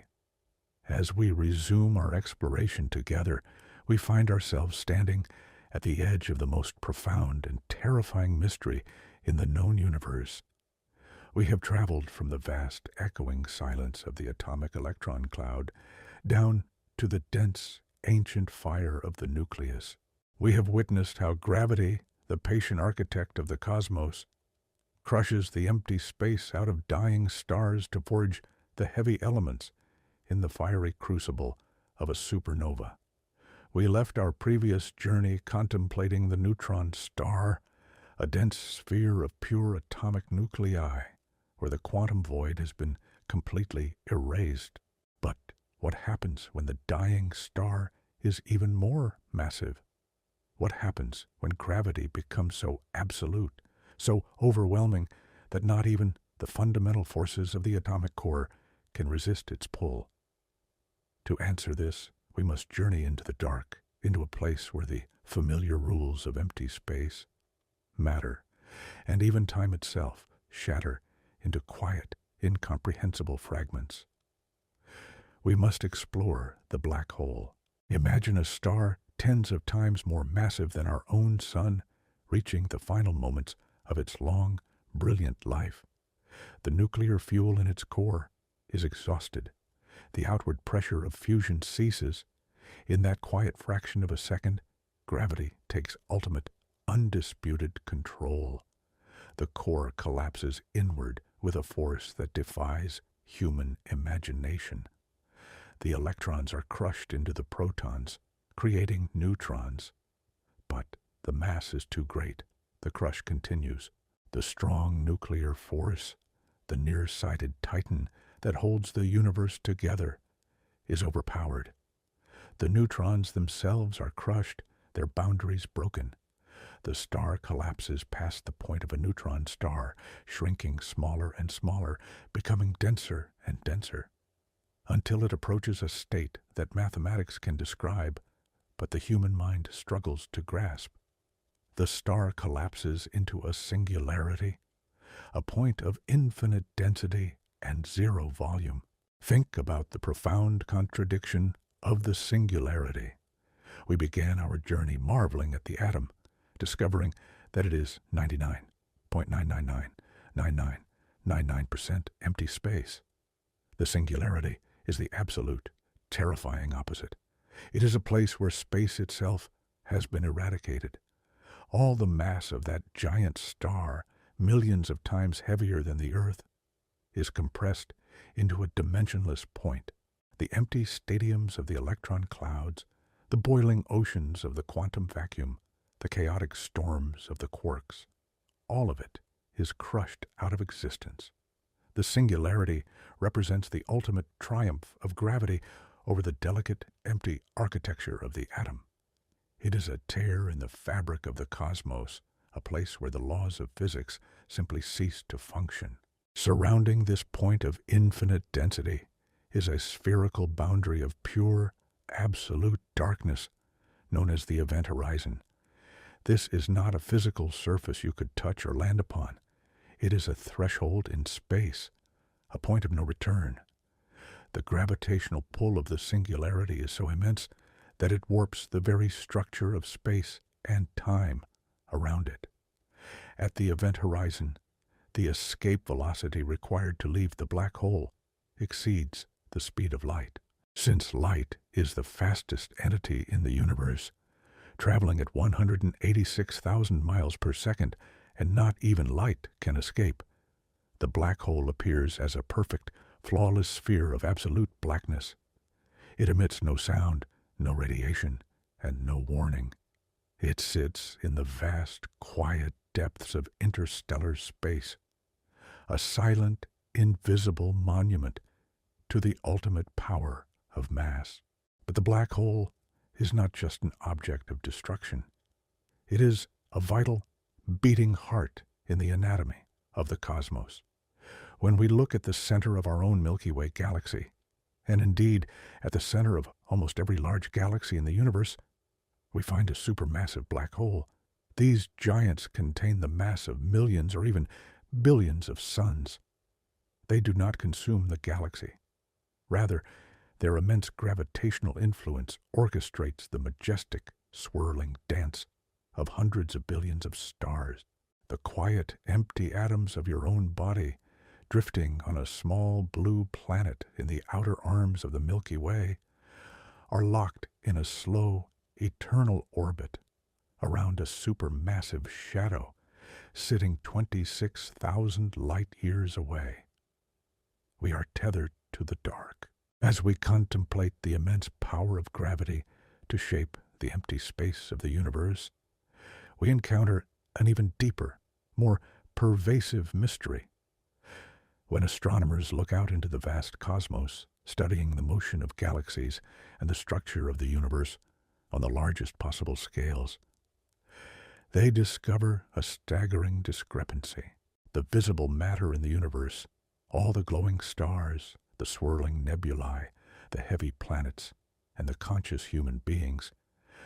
As we resume our exploration together, we find ourselves standing at the edge of the most profound and terrifying mystery in the known universe. We have traveled from the vast, echoing silence of the atomic electron cloud down to the dense, ancient fire of the nucleus. We have witnessed how gravity, the patient architect of the cosmos, crushes the empty space out of dying stars to forge the heavy elements in the fiery crucible of a supernova. We left our previous journey contemplating the neutron star, a dense sphere of pure atomic nuclei, where the quantum void has been completely erased. But what happens when the dying star is even more massive? What happens when gravity becomes so absolute, so overwhelming, that not even the fundamental forces of the atomic core can resist its pull? To answer this, we must journey into the dark, into a place where the familiar rules of empty space, matter, and even time itself shatter into quiet, incomprehensible fragments. We must explore the black hole. Imagine a star tens of times more massive than our own sun, reaching the final moments of its long, brilliant life. The nuclear fuel in its core is exhausted. The outward pressure of fusion ceases. In that quiet fraction of a second, gravity takes ultimate, undisputed control. The core collapses inward with a force that defies human imagination. The electrons are crushed into the protons, creating neutrons. But the mass is too great. The crush continues. The strong nuclear force, the nearsighted titan that holds the universe together, is overpowered. The neutrons themselves are crushed, their boundaries broken. the star collapses past the point of a neutron star, shrinking smaller and smaller, becoming denser and denser, until it approaches a state that mathematics can describe, but the human mind struggles to grasp. The star collapses into a singularity, a point of infinite density and zero volume. Think about the profound contradiction of the singularity. We began our journey marveling at the atom, discovering that it is 99.9999999% empty space. The singularity is the absolute, terrifying opposite. It is a place where space itself has been eradicated. All the mass of that giant star, millions of times heavier than the Earth, is compressed into a dimensionless point. The empty stadiums of the electron clouds, the boiling oceans of the quantum vacuum, the chaotic storms of the quarks, all of it is crushed out of existence. The singularity represents the ultimate triumph of gravity over the delicate, empty architecture of the atom. It is a tear in the fabric of the cosmos, a place where the laws of physics simply cease to function. Surrounding this point of infinite density is a spherical boundary of pure, absolute darkness, known as the event horizon. This is not a physical surface you could touch or land upon. It is a threshold in space, a point of no return. The gravitational pull of the singularity is so immense that it warps the very structure of space and time around it. At the event horizon, the escape velocity required to leave the black hole exceeds the speed of light. Since light is the fastest entity in the universe, traveling at 186,000 miles per second, and not even light can escape, the black hole appears as a perfect, flawless sphere of absolute blackness. It emits no sound, no radiation, and no warning. It sits in the vast, quiet depths of interstellar space, a silent, invisible monument to the ultimate power of mass. But the black hole is not just an object of destruction. It is a vital, beating heart in the anatomy of the cosmos. When we look at the center of our own Milky Way galaxy, and indeed at the center of almost every large galaxy in the universe, we find a supermassive black hole. These giants contain the mass of millions or even billions of suns. They do not consume the galaxy. Rather, their immense gravitational influence orchestrates the majestic, swirling dance of hundreds of billions of stars. The quiet, empty atoms of your own body, drifting on a small blue planet in the outer arms of the Milky Way, are locked in a slow, eternal orbit around a supermassive shadow sitting 26,000 light years away. We are tethered to the dark. As we contemplate the immense power of gravity to shape the empty space of the universe, we encounter an even deeper, more pervasive mystery. When astronomers look out into the vast cosmos, studying the motion of galaxies and the structure of the universe on the largest possible scales, they discover a staggering discrepancy. The visible matter in the universe, all the glowing stars, the swirling nebulae, the heavy planets, and the conscious human beings,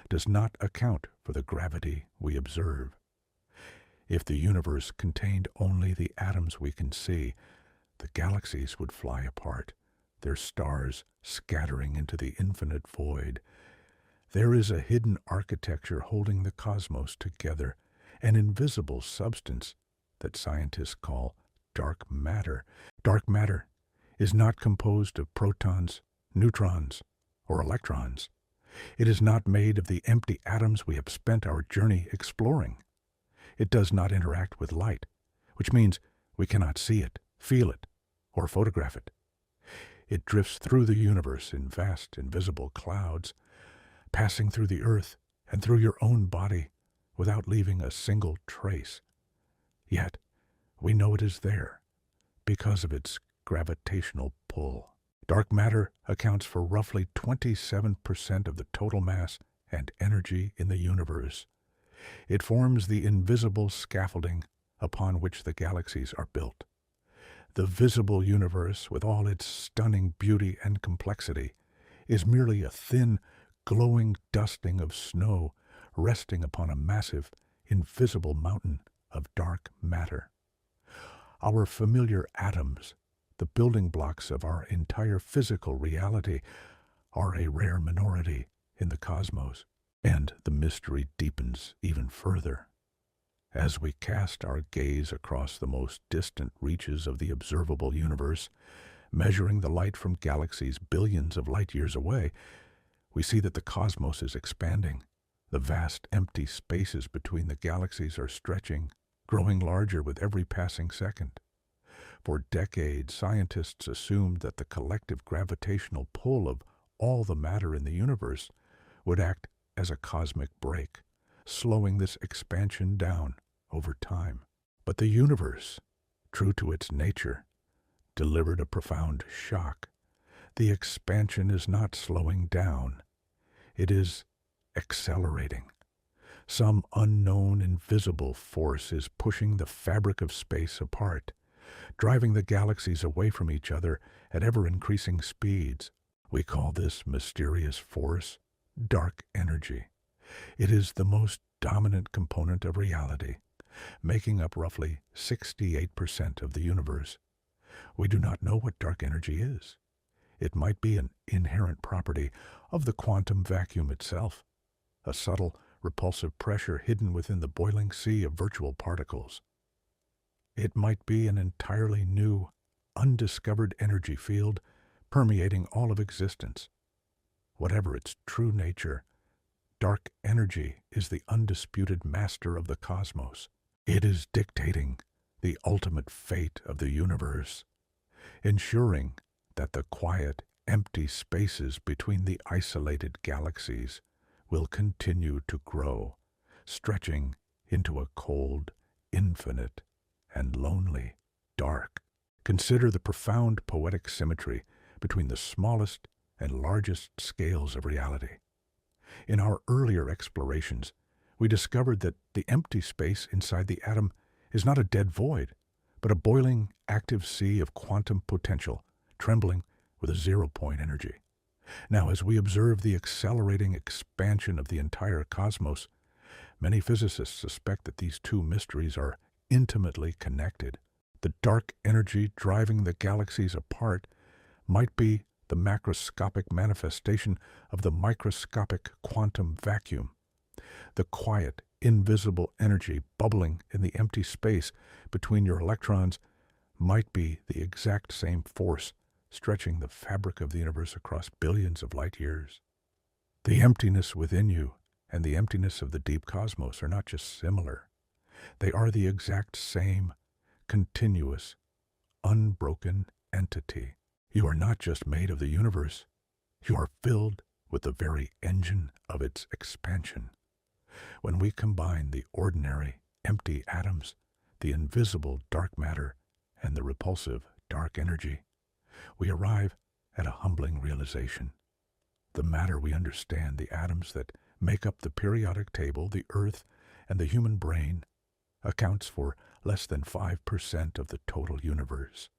does not account for the gravity we observe. If the universe contained only the atoms we can see, the galaxies would fly apart, their stars scattering into the infinite void. There is a hidden architecture holding the cosmos together, an invisible substance that scientists call dark matter. Dark matter is not composed of protons, neutrons, or electrons. It is not made of the empty atoms we have spent our journey exploring. It does not interact with light, which means we cannot see it, feel it, or photograph it. It drifts through the universe in vast, invisible clouds, passing through the earth and through your own body without leaving a single trace. Yet, we know it is there because of its gravitational pull. Dark matter accounts for roughly 27% of the total mass and energy in the universe. It forms the invisible scaffolding upon which the galaxies are built. The visible universe, with all its stunning beauty and complexity, is merely a thin, glowing dusting of snow resting upon a massive, invisible mountain of dark matter. Our familiar atoms, the building blocks of our entire physical reality, are a rare minority in the cosmos, and the mystery deepens even further. As we cast our gaze across the most distant reaches of the observable universe, measuring the light from galaxies billions of light years away, we see that the cosmos is expanding. The vast empty spaces between the galaxies are stretching, growing larger with every passing second. For decades, scientists assumed that the collective gravitational pull of all the matter in the universe would act as a cosmic brake, slowing this expansion down over time. But the universe, true to its nature, delivered a profound shock. The expansion is not slowing down. It is accelerating. Some unknown, invisible force is pushing the fabric of space apart, driving the galaxies away from each other at ever-increasing speeds. We call this mysterious force dark energy. It is the most dominant component of reality, making up roughly 68% of the universe. We do not know what dark energy is. It might be an inherent property of the quantum vacuum itself, a subtle, repulsive pressure hidden within the boiling sea of virtual particles. It might be an entirely new, undiscovered energy field permeating all of existence. Whatever its true nature, dark energy is the undisputed master of the cosmos. It is dictating the ultimate fate of the universe, ensuring that the quiet, empty spaces between the isolated galaxies will continue to grow, stretching into a cold, infinite, and lonely dark. Consider the profound poetic symmetry between the smallest and largest scales of reality. In our earlier explorations, we discovered that the empty space inside the atom is not a dead void, but a boiling, active sea of quantum potential, trembling with a zero-point energy. Now, as we observe the accelerating expansion of the entire cosmos, many physicists suspect that these two mysteries are intimately connected. The dark energy driving the galaxies apart might be the macroscopic manifestation of the microscopic quantum vacuum. The quiet, invisible energy bubbling in the empty space between your electrons might be the exact same force stretching the fabric of the universe across billions of light years. The emptiness within you and the emptiness of the deep cosmos are not just similar. They are the exact same, continuous, unbroken entity. You are not just made of the universe. You are filled with the very engine of its expansion. When we combine the ordinary, empty atoms, the invisible dark matter, and the repulsive dark energy, we arrive at a humbling realization. The matter we understand, the atoms that make up the periodic table, the earth, and the human brain, accounts for less than 5% of the total universe.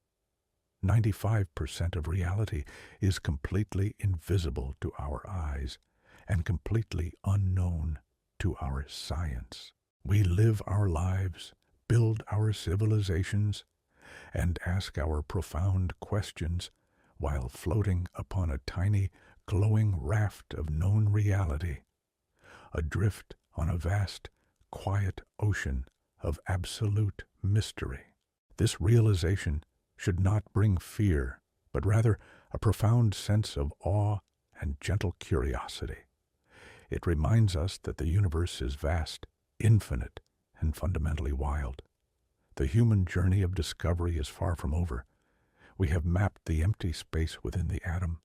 95% of reality is completely invisible to our eyes and completely unknown to our science. We live our lives, build our civilizations, and ask our profound questions while floating upon a tiny, glowing raft of known reality, adrift on a vast, quiet ocean of absolute mystery. This realization should not bring fear, but rather a profound sense of awe and gentle curiosity. It reminds us that the universe is vast, infinite, and fundamentally wild. The human journey of discovery is far from over. We have mapped the empty space within the atom,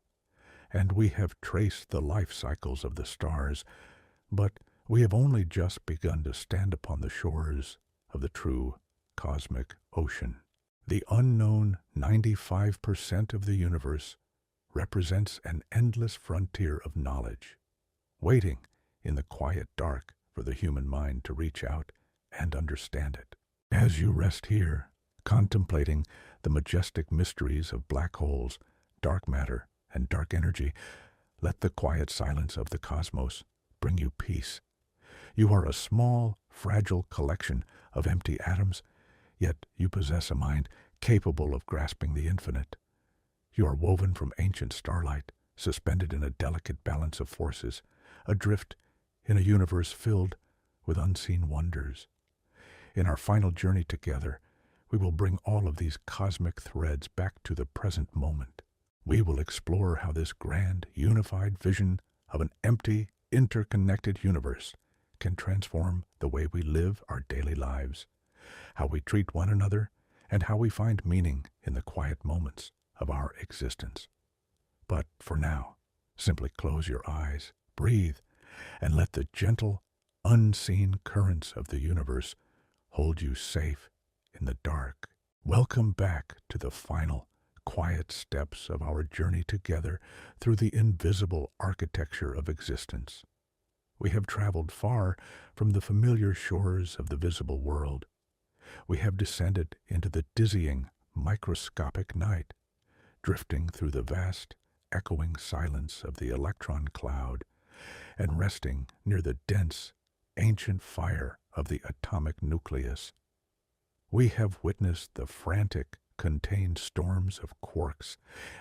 and we have traced the life cycles of the stars, but we have only just begun to stand upon the shores of the true cosmic ocean. The unknown 95% of the universe represents an endless frontier of knowledge, waiting in the quiet dark for the human mind to reach out and understand it. As you rest here, contemplating the majestic mysteries of black holes, dark matter, and dark energy, let the quiet silence of the cosmos bring you peace. You are a small, fragile collection of empty atoms, yet you possess a mind capable of grasping the infinite. You are woven from ancient starlight, suspended in a delicate balance of forces, adrift in a universe filled with unseen wonders. In our final journey together, we will bring all of these cosmic threads back to the present moment. We will explore how this grand, unified vision of an empty, interconnected universe can transform the way we live our daily lives, how we treat one another, and how we find meaning in the quiet moments of our existence. But for now, simply close your eyes, breathe, and let the gentle, unseen currents of the universe hold you safe in the dark. Welcome back to the final, quiet steps of our journey together through the invisible architecture of existence. We have traveled far from the familiar shores of the visible world. We have descended into the dizzying, microscopic night, drifting through the vast, echoing silence of the electron cloud, and resting near the dense, ancient fire of the atomic nucleus. We have witnessed the frantic, contained storms of quarks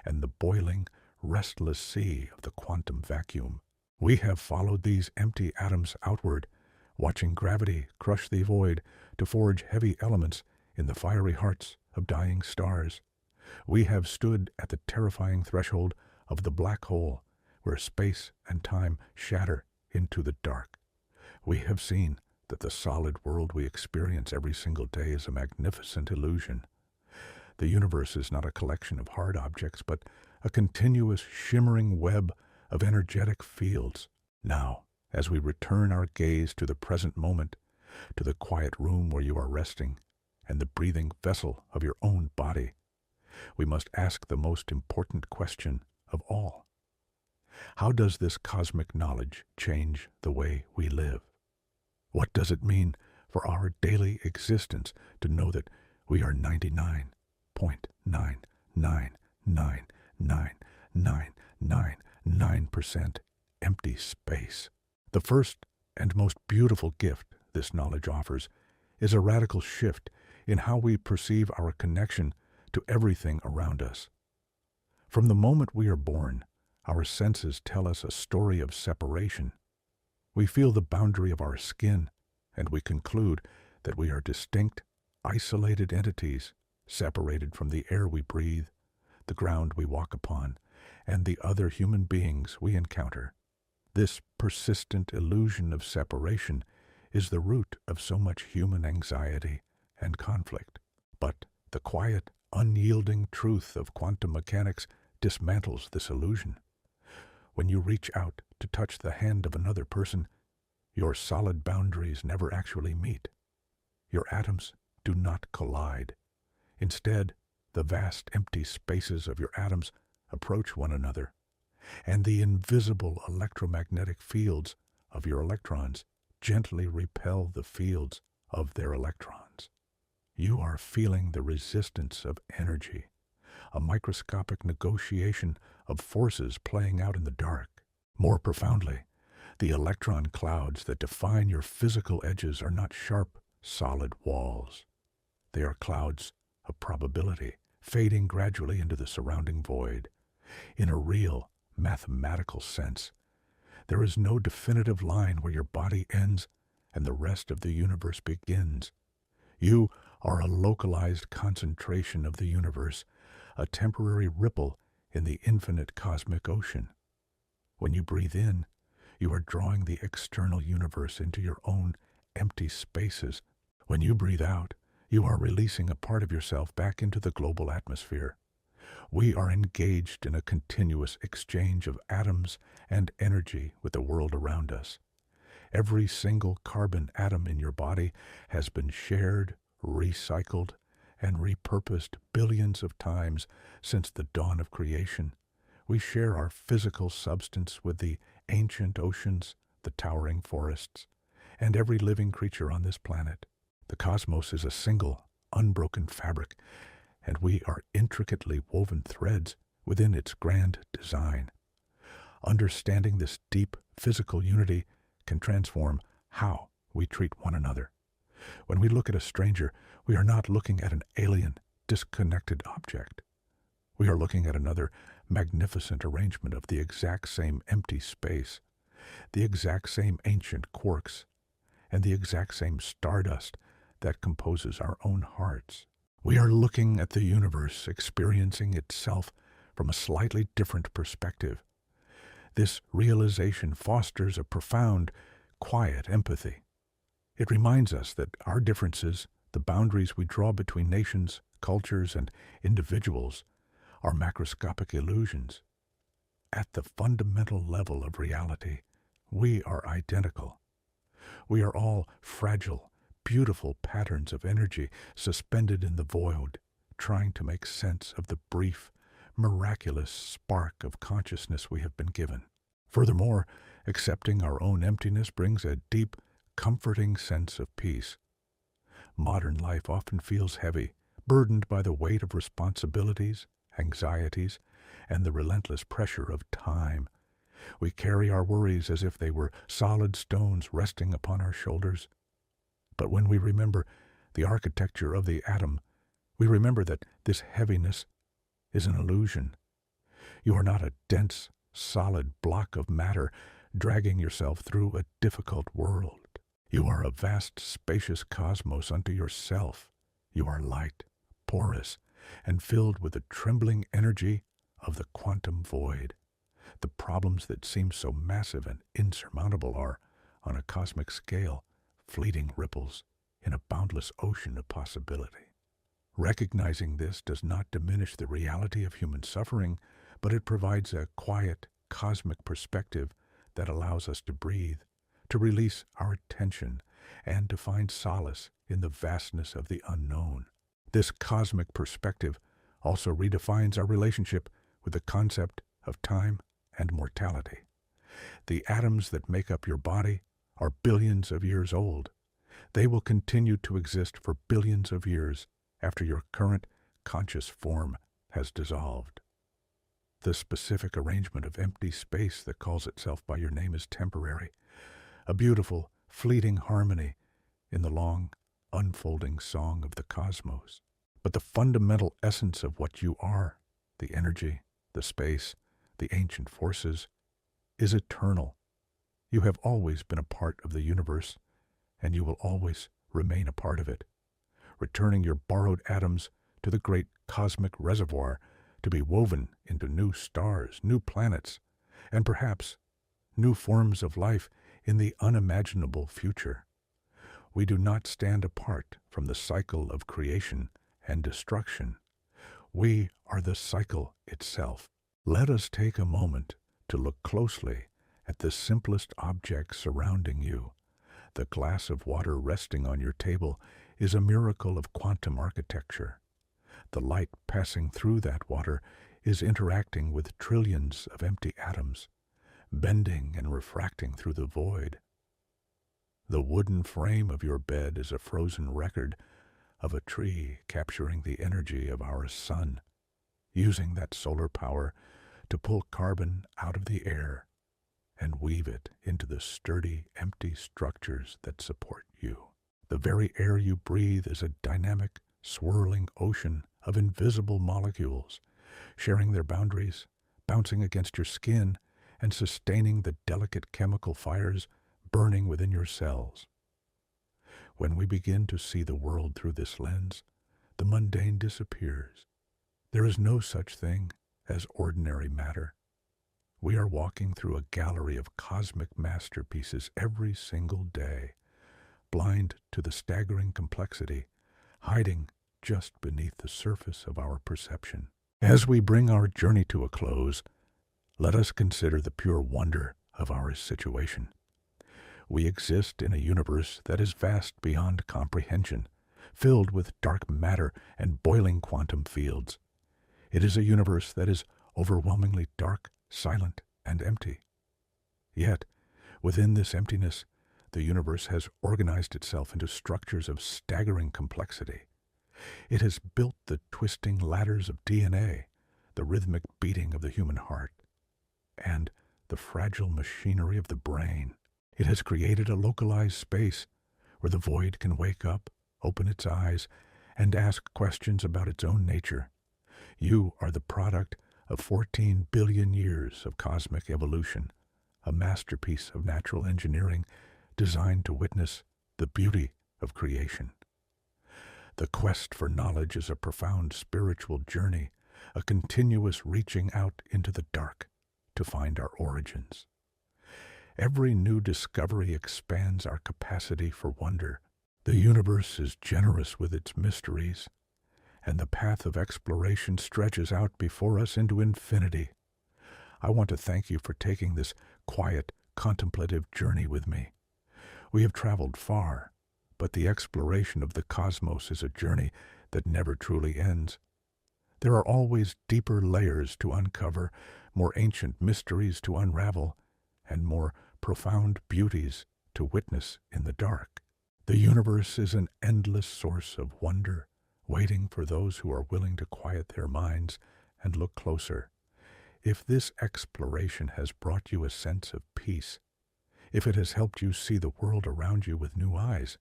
and the boiling, restless sea of the quantum vacuum. We have followed these empty atoms outward, watching gravity crush the void to forge heavy elements in the fiery hearts of dying stars. We have stood at the terrifying threshold of the black hole, where space and time shatter into the dark. We have seen that the solid world we experience every single day is a magnificent illusion. The universe is not a collection of hard objects, but a continuous shimmering web of energetic fields. Now, as we return our gaze to the present moment, to the quiet room where you are resting, and the breathing vessel of your own body, we must ask the most important question of all. How does this cosmic knowledge change the way we live? What does it mean for our daily existence to know that we are 99.9999999% empty space? The first and most beautiful gift this knowledge offers is a radical shift in how we perceive our connection to everything around us. From the moment we are born, our senses tell us a story of separation. We feel the boundary of our skin, and we conclude that we are distinct, isolated entities, separated from the air we breathe, the ground we walk upon, and the other human beings we encounter. This persistent illusion of separation is the root of so much human anxiety and conflict. But the quiet, unyielding truth of quantum mechanics dismantles this illusion. When you reach out to touch the hand of another person, your solid boundaries never actually meet. Your atoms do not collide. Instead, the vast empty spaces of your atoms approach one another, and the invisible electromagnetic fields of your electrons gently repel the fields of their electrons. You are feeling the resistance of energy, a microscopic negotiation of forces playing out in the dark. More profoundly, the electron clouds that define your physical edges are not sharp, solid walls. They are clouds of probability, fading gradually into the surrounding void. In a real, mathematical sense, there is no definitive line where your body ends and the rest of the universe begins. You are a localized concentration of the universe, a temporary ripple in the infinite cosmic ocean. When you breathe in, you are drawing the external universe into your own empty spaces. When you breathe out, you are releasing a part of yourself back into the global atmosphere. We are engaged in a continuous exchange of atoms and energy with the world around us. Every single carbon atom in your body has been shared, recycled, and repurposed billions of times since the dawn of creation. We share our physical substance with the ancient oceans, the towering forests, and every living creature on this planet. The cosmos is a single, unbroken fabric, and we are intricately woven threads within its grand design. Understanding this deep physical unity can transform how we treat one another. When we look at a stranger, we are not looking at an alien, disconnected object. We are looking at another magnificent arrangement of the exact same empty space, the exact same ancient quarks, and the exact same stardust that composes our own hearts. We are looking at the universe experiencing itself from a slightly different perspective. This realization fosters a profound, quiet empathy. It reminds us that our differences, the boundaries we draw between nations, cultures, and individuals, are macroscopic illusions. At the fundamental level of reality, we are identical. We are all fragile, beautiful patterns of energy suspended in the void, trying to make sense of the brief, miraculous spark of consciousness we have been given. Furthermore, accepting our own emptiness brings a deep, comforting sense of peace. Modern life often feels heavy, burdened by the weight of responsibilities, anxieties, and the relentless pressure of time. We carry our worries as if they were solid stones resting upon our shoulders. But when we remember the architecture of the atom, we remember that this heaviness is an illusion. You are not a dense, solid block of matter dragging yourself through a difficult world. You are a vast, spacious cosmos unto yourself. You are light, porous, and filled with the trembling energy of the quantum void. The problems that seem so massive and insurmountable are, on a cosmic scale, fleeting ripples in a boundless ocean of possibility. Recognizing this does not diminish the reality of human suffering, but it provides a quiet, cosmic perspective that allows us to breathe, to release our tension, and to find solace in the vastness of the unknown. This cosmic perspective also redefines our relationship with the concept of time and mortality. The atoms that make up your body are billions of years old. They will continue to exist for billions of years after your current conscious form has dissolved. The specific arrangement of empty space that calls itself by your name is temporary, a beautiful, fleeting harmony in the long, unfolding song of the cosmos. But the fundamental essence of what you are, the energy, the space, the ancient forces, is eternal. You have always been a part of the universe, and you will always remain a part of it, returning your borrowed atoms to the great cosmic reservoir to be woven into new stars, new planets, and perhaps new forms of life in the unimaginable future. We do not stand apart from the cycle of creation and destruction. We are the cycle itself. Let us take a moment to look closely at the simplest object surrounding you. The glass of water resting on your table is a miracle of quantum architecture. The light passing through that water is interacting with trillions of empty atoms, bending and refracting through the void. The wooden frame of your bed is a frozen record of a tree capturing the energy of our sun, using that solar power to pull carbon out of the air and weave it into the sturdy, empty structures that support you. The very air you breathe is a dynamic, swirling ocean of invisible molecules, sharing their boundaries, bouncing against your skin, and sustaining the delicate chemical fires burning within your cells. When we begin to see the world through this lens, the mundane disappears. There is no such thing as ordinary matter. We are walking through a gallery of cosmic masterpieces every single day, blind to the staggering complexity, hiding just beneath the surface of our perception. As we bring our journey to a close, let us consider the pure wonder of our situation. We exist in a universe that is vast beyond comprehension, filled with dark matter and boiling quantum fields. It is a universe that is overwhelmingly dark, silent, and empty. Yet, within this emptiness, The universe has organized itself into structures of staggering complexity. It has built the twisting ladders of DNA, the rhythmic beating of the human heart, and the fragile machinery of the brain. It has created a localized space where the void can wake up, open its eyes, and ask questions about its own nature. You are the product of 14 billion years of cosmic evolution, a masterpiece of natural engineering designed to witness the beauty of creation. The quest for knowledge is a profound spiritual journey, a continuous reaching out into the dark to find our origins. Every new discovery expands our capacity for wonder. The universe is generous with its mysteries, and the path of exploration stretches out before us into infinity. I want to thank you for taking this quiet, contemplative journey with me. We have traveled far, but the exploration of the cosmos is a journey that never truly ends. There are always deeper layers to uncover, more ancient mysteries to unravel, and more profound beauties to witness in the dark. The universe is an endless source of wonder, waiting for those who are willing to quiet their minds and look closer. If this exploration has brought you a sense of peace, if it has helped you see the world around you with new eyes,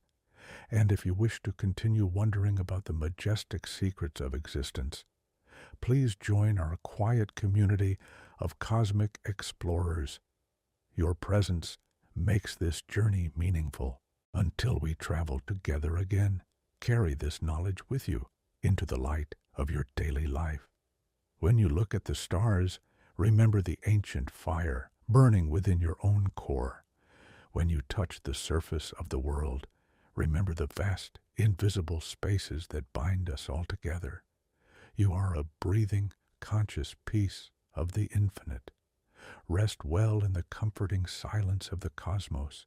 and if you wish to continue wondering about the majestic secrets of existence, please join our quiet community of cosmic explorers. Your presence makes this journey meaningful. Until we travel together again, carry this knowledge with you into the light of your daily life. When you look at the stars, remember the ancient fire burning within your own core. When you touch the surface of the world, remember the vast, invisible spaces that bind us all together. You are a breathing, conscious piece of the infinite. Rest well in the comforting silence of the cosmos.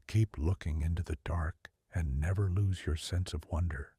Keep looking into the dark and never lose your sense of wonder.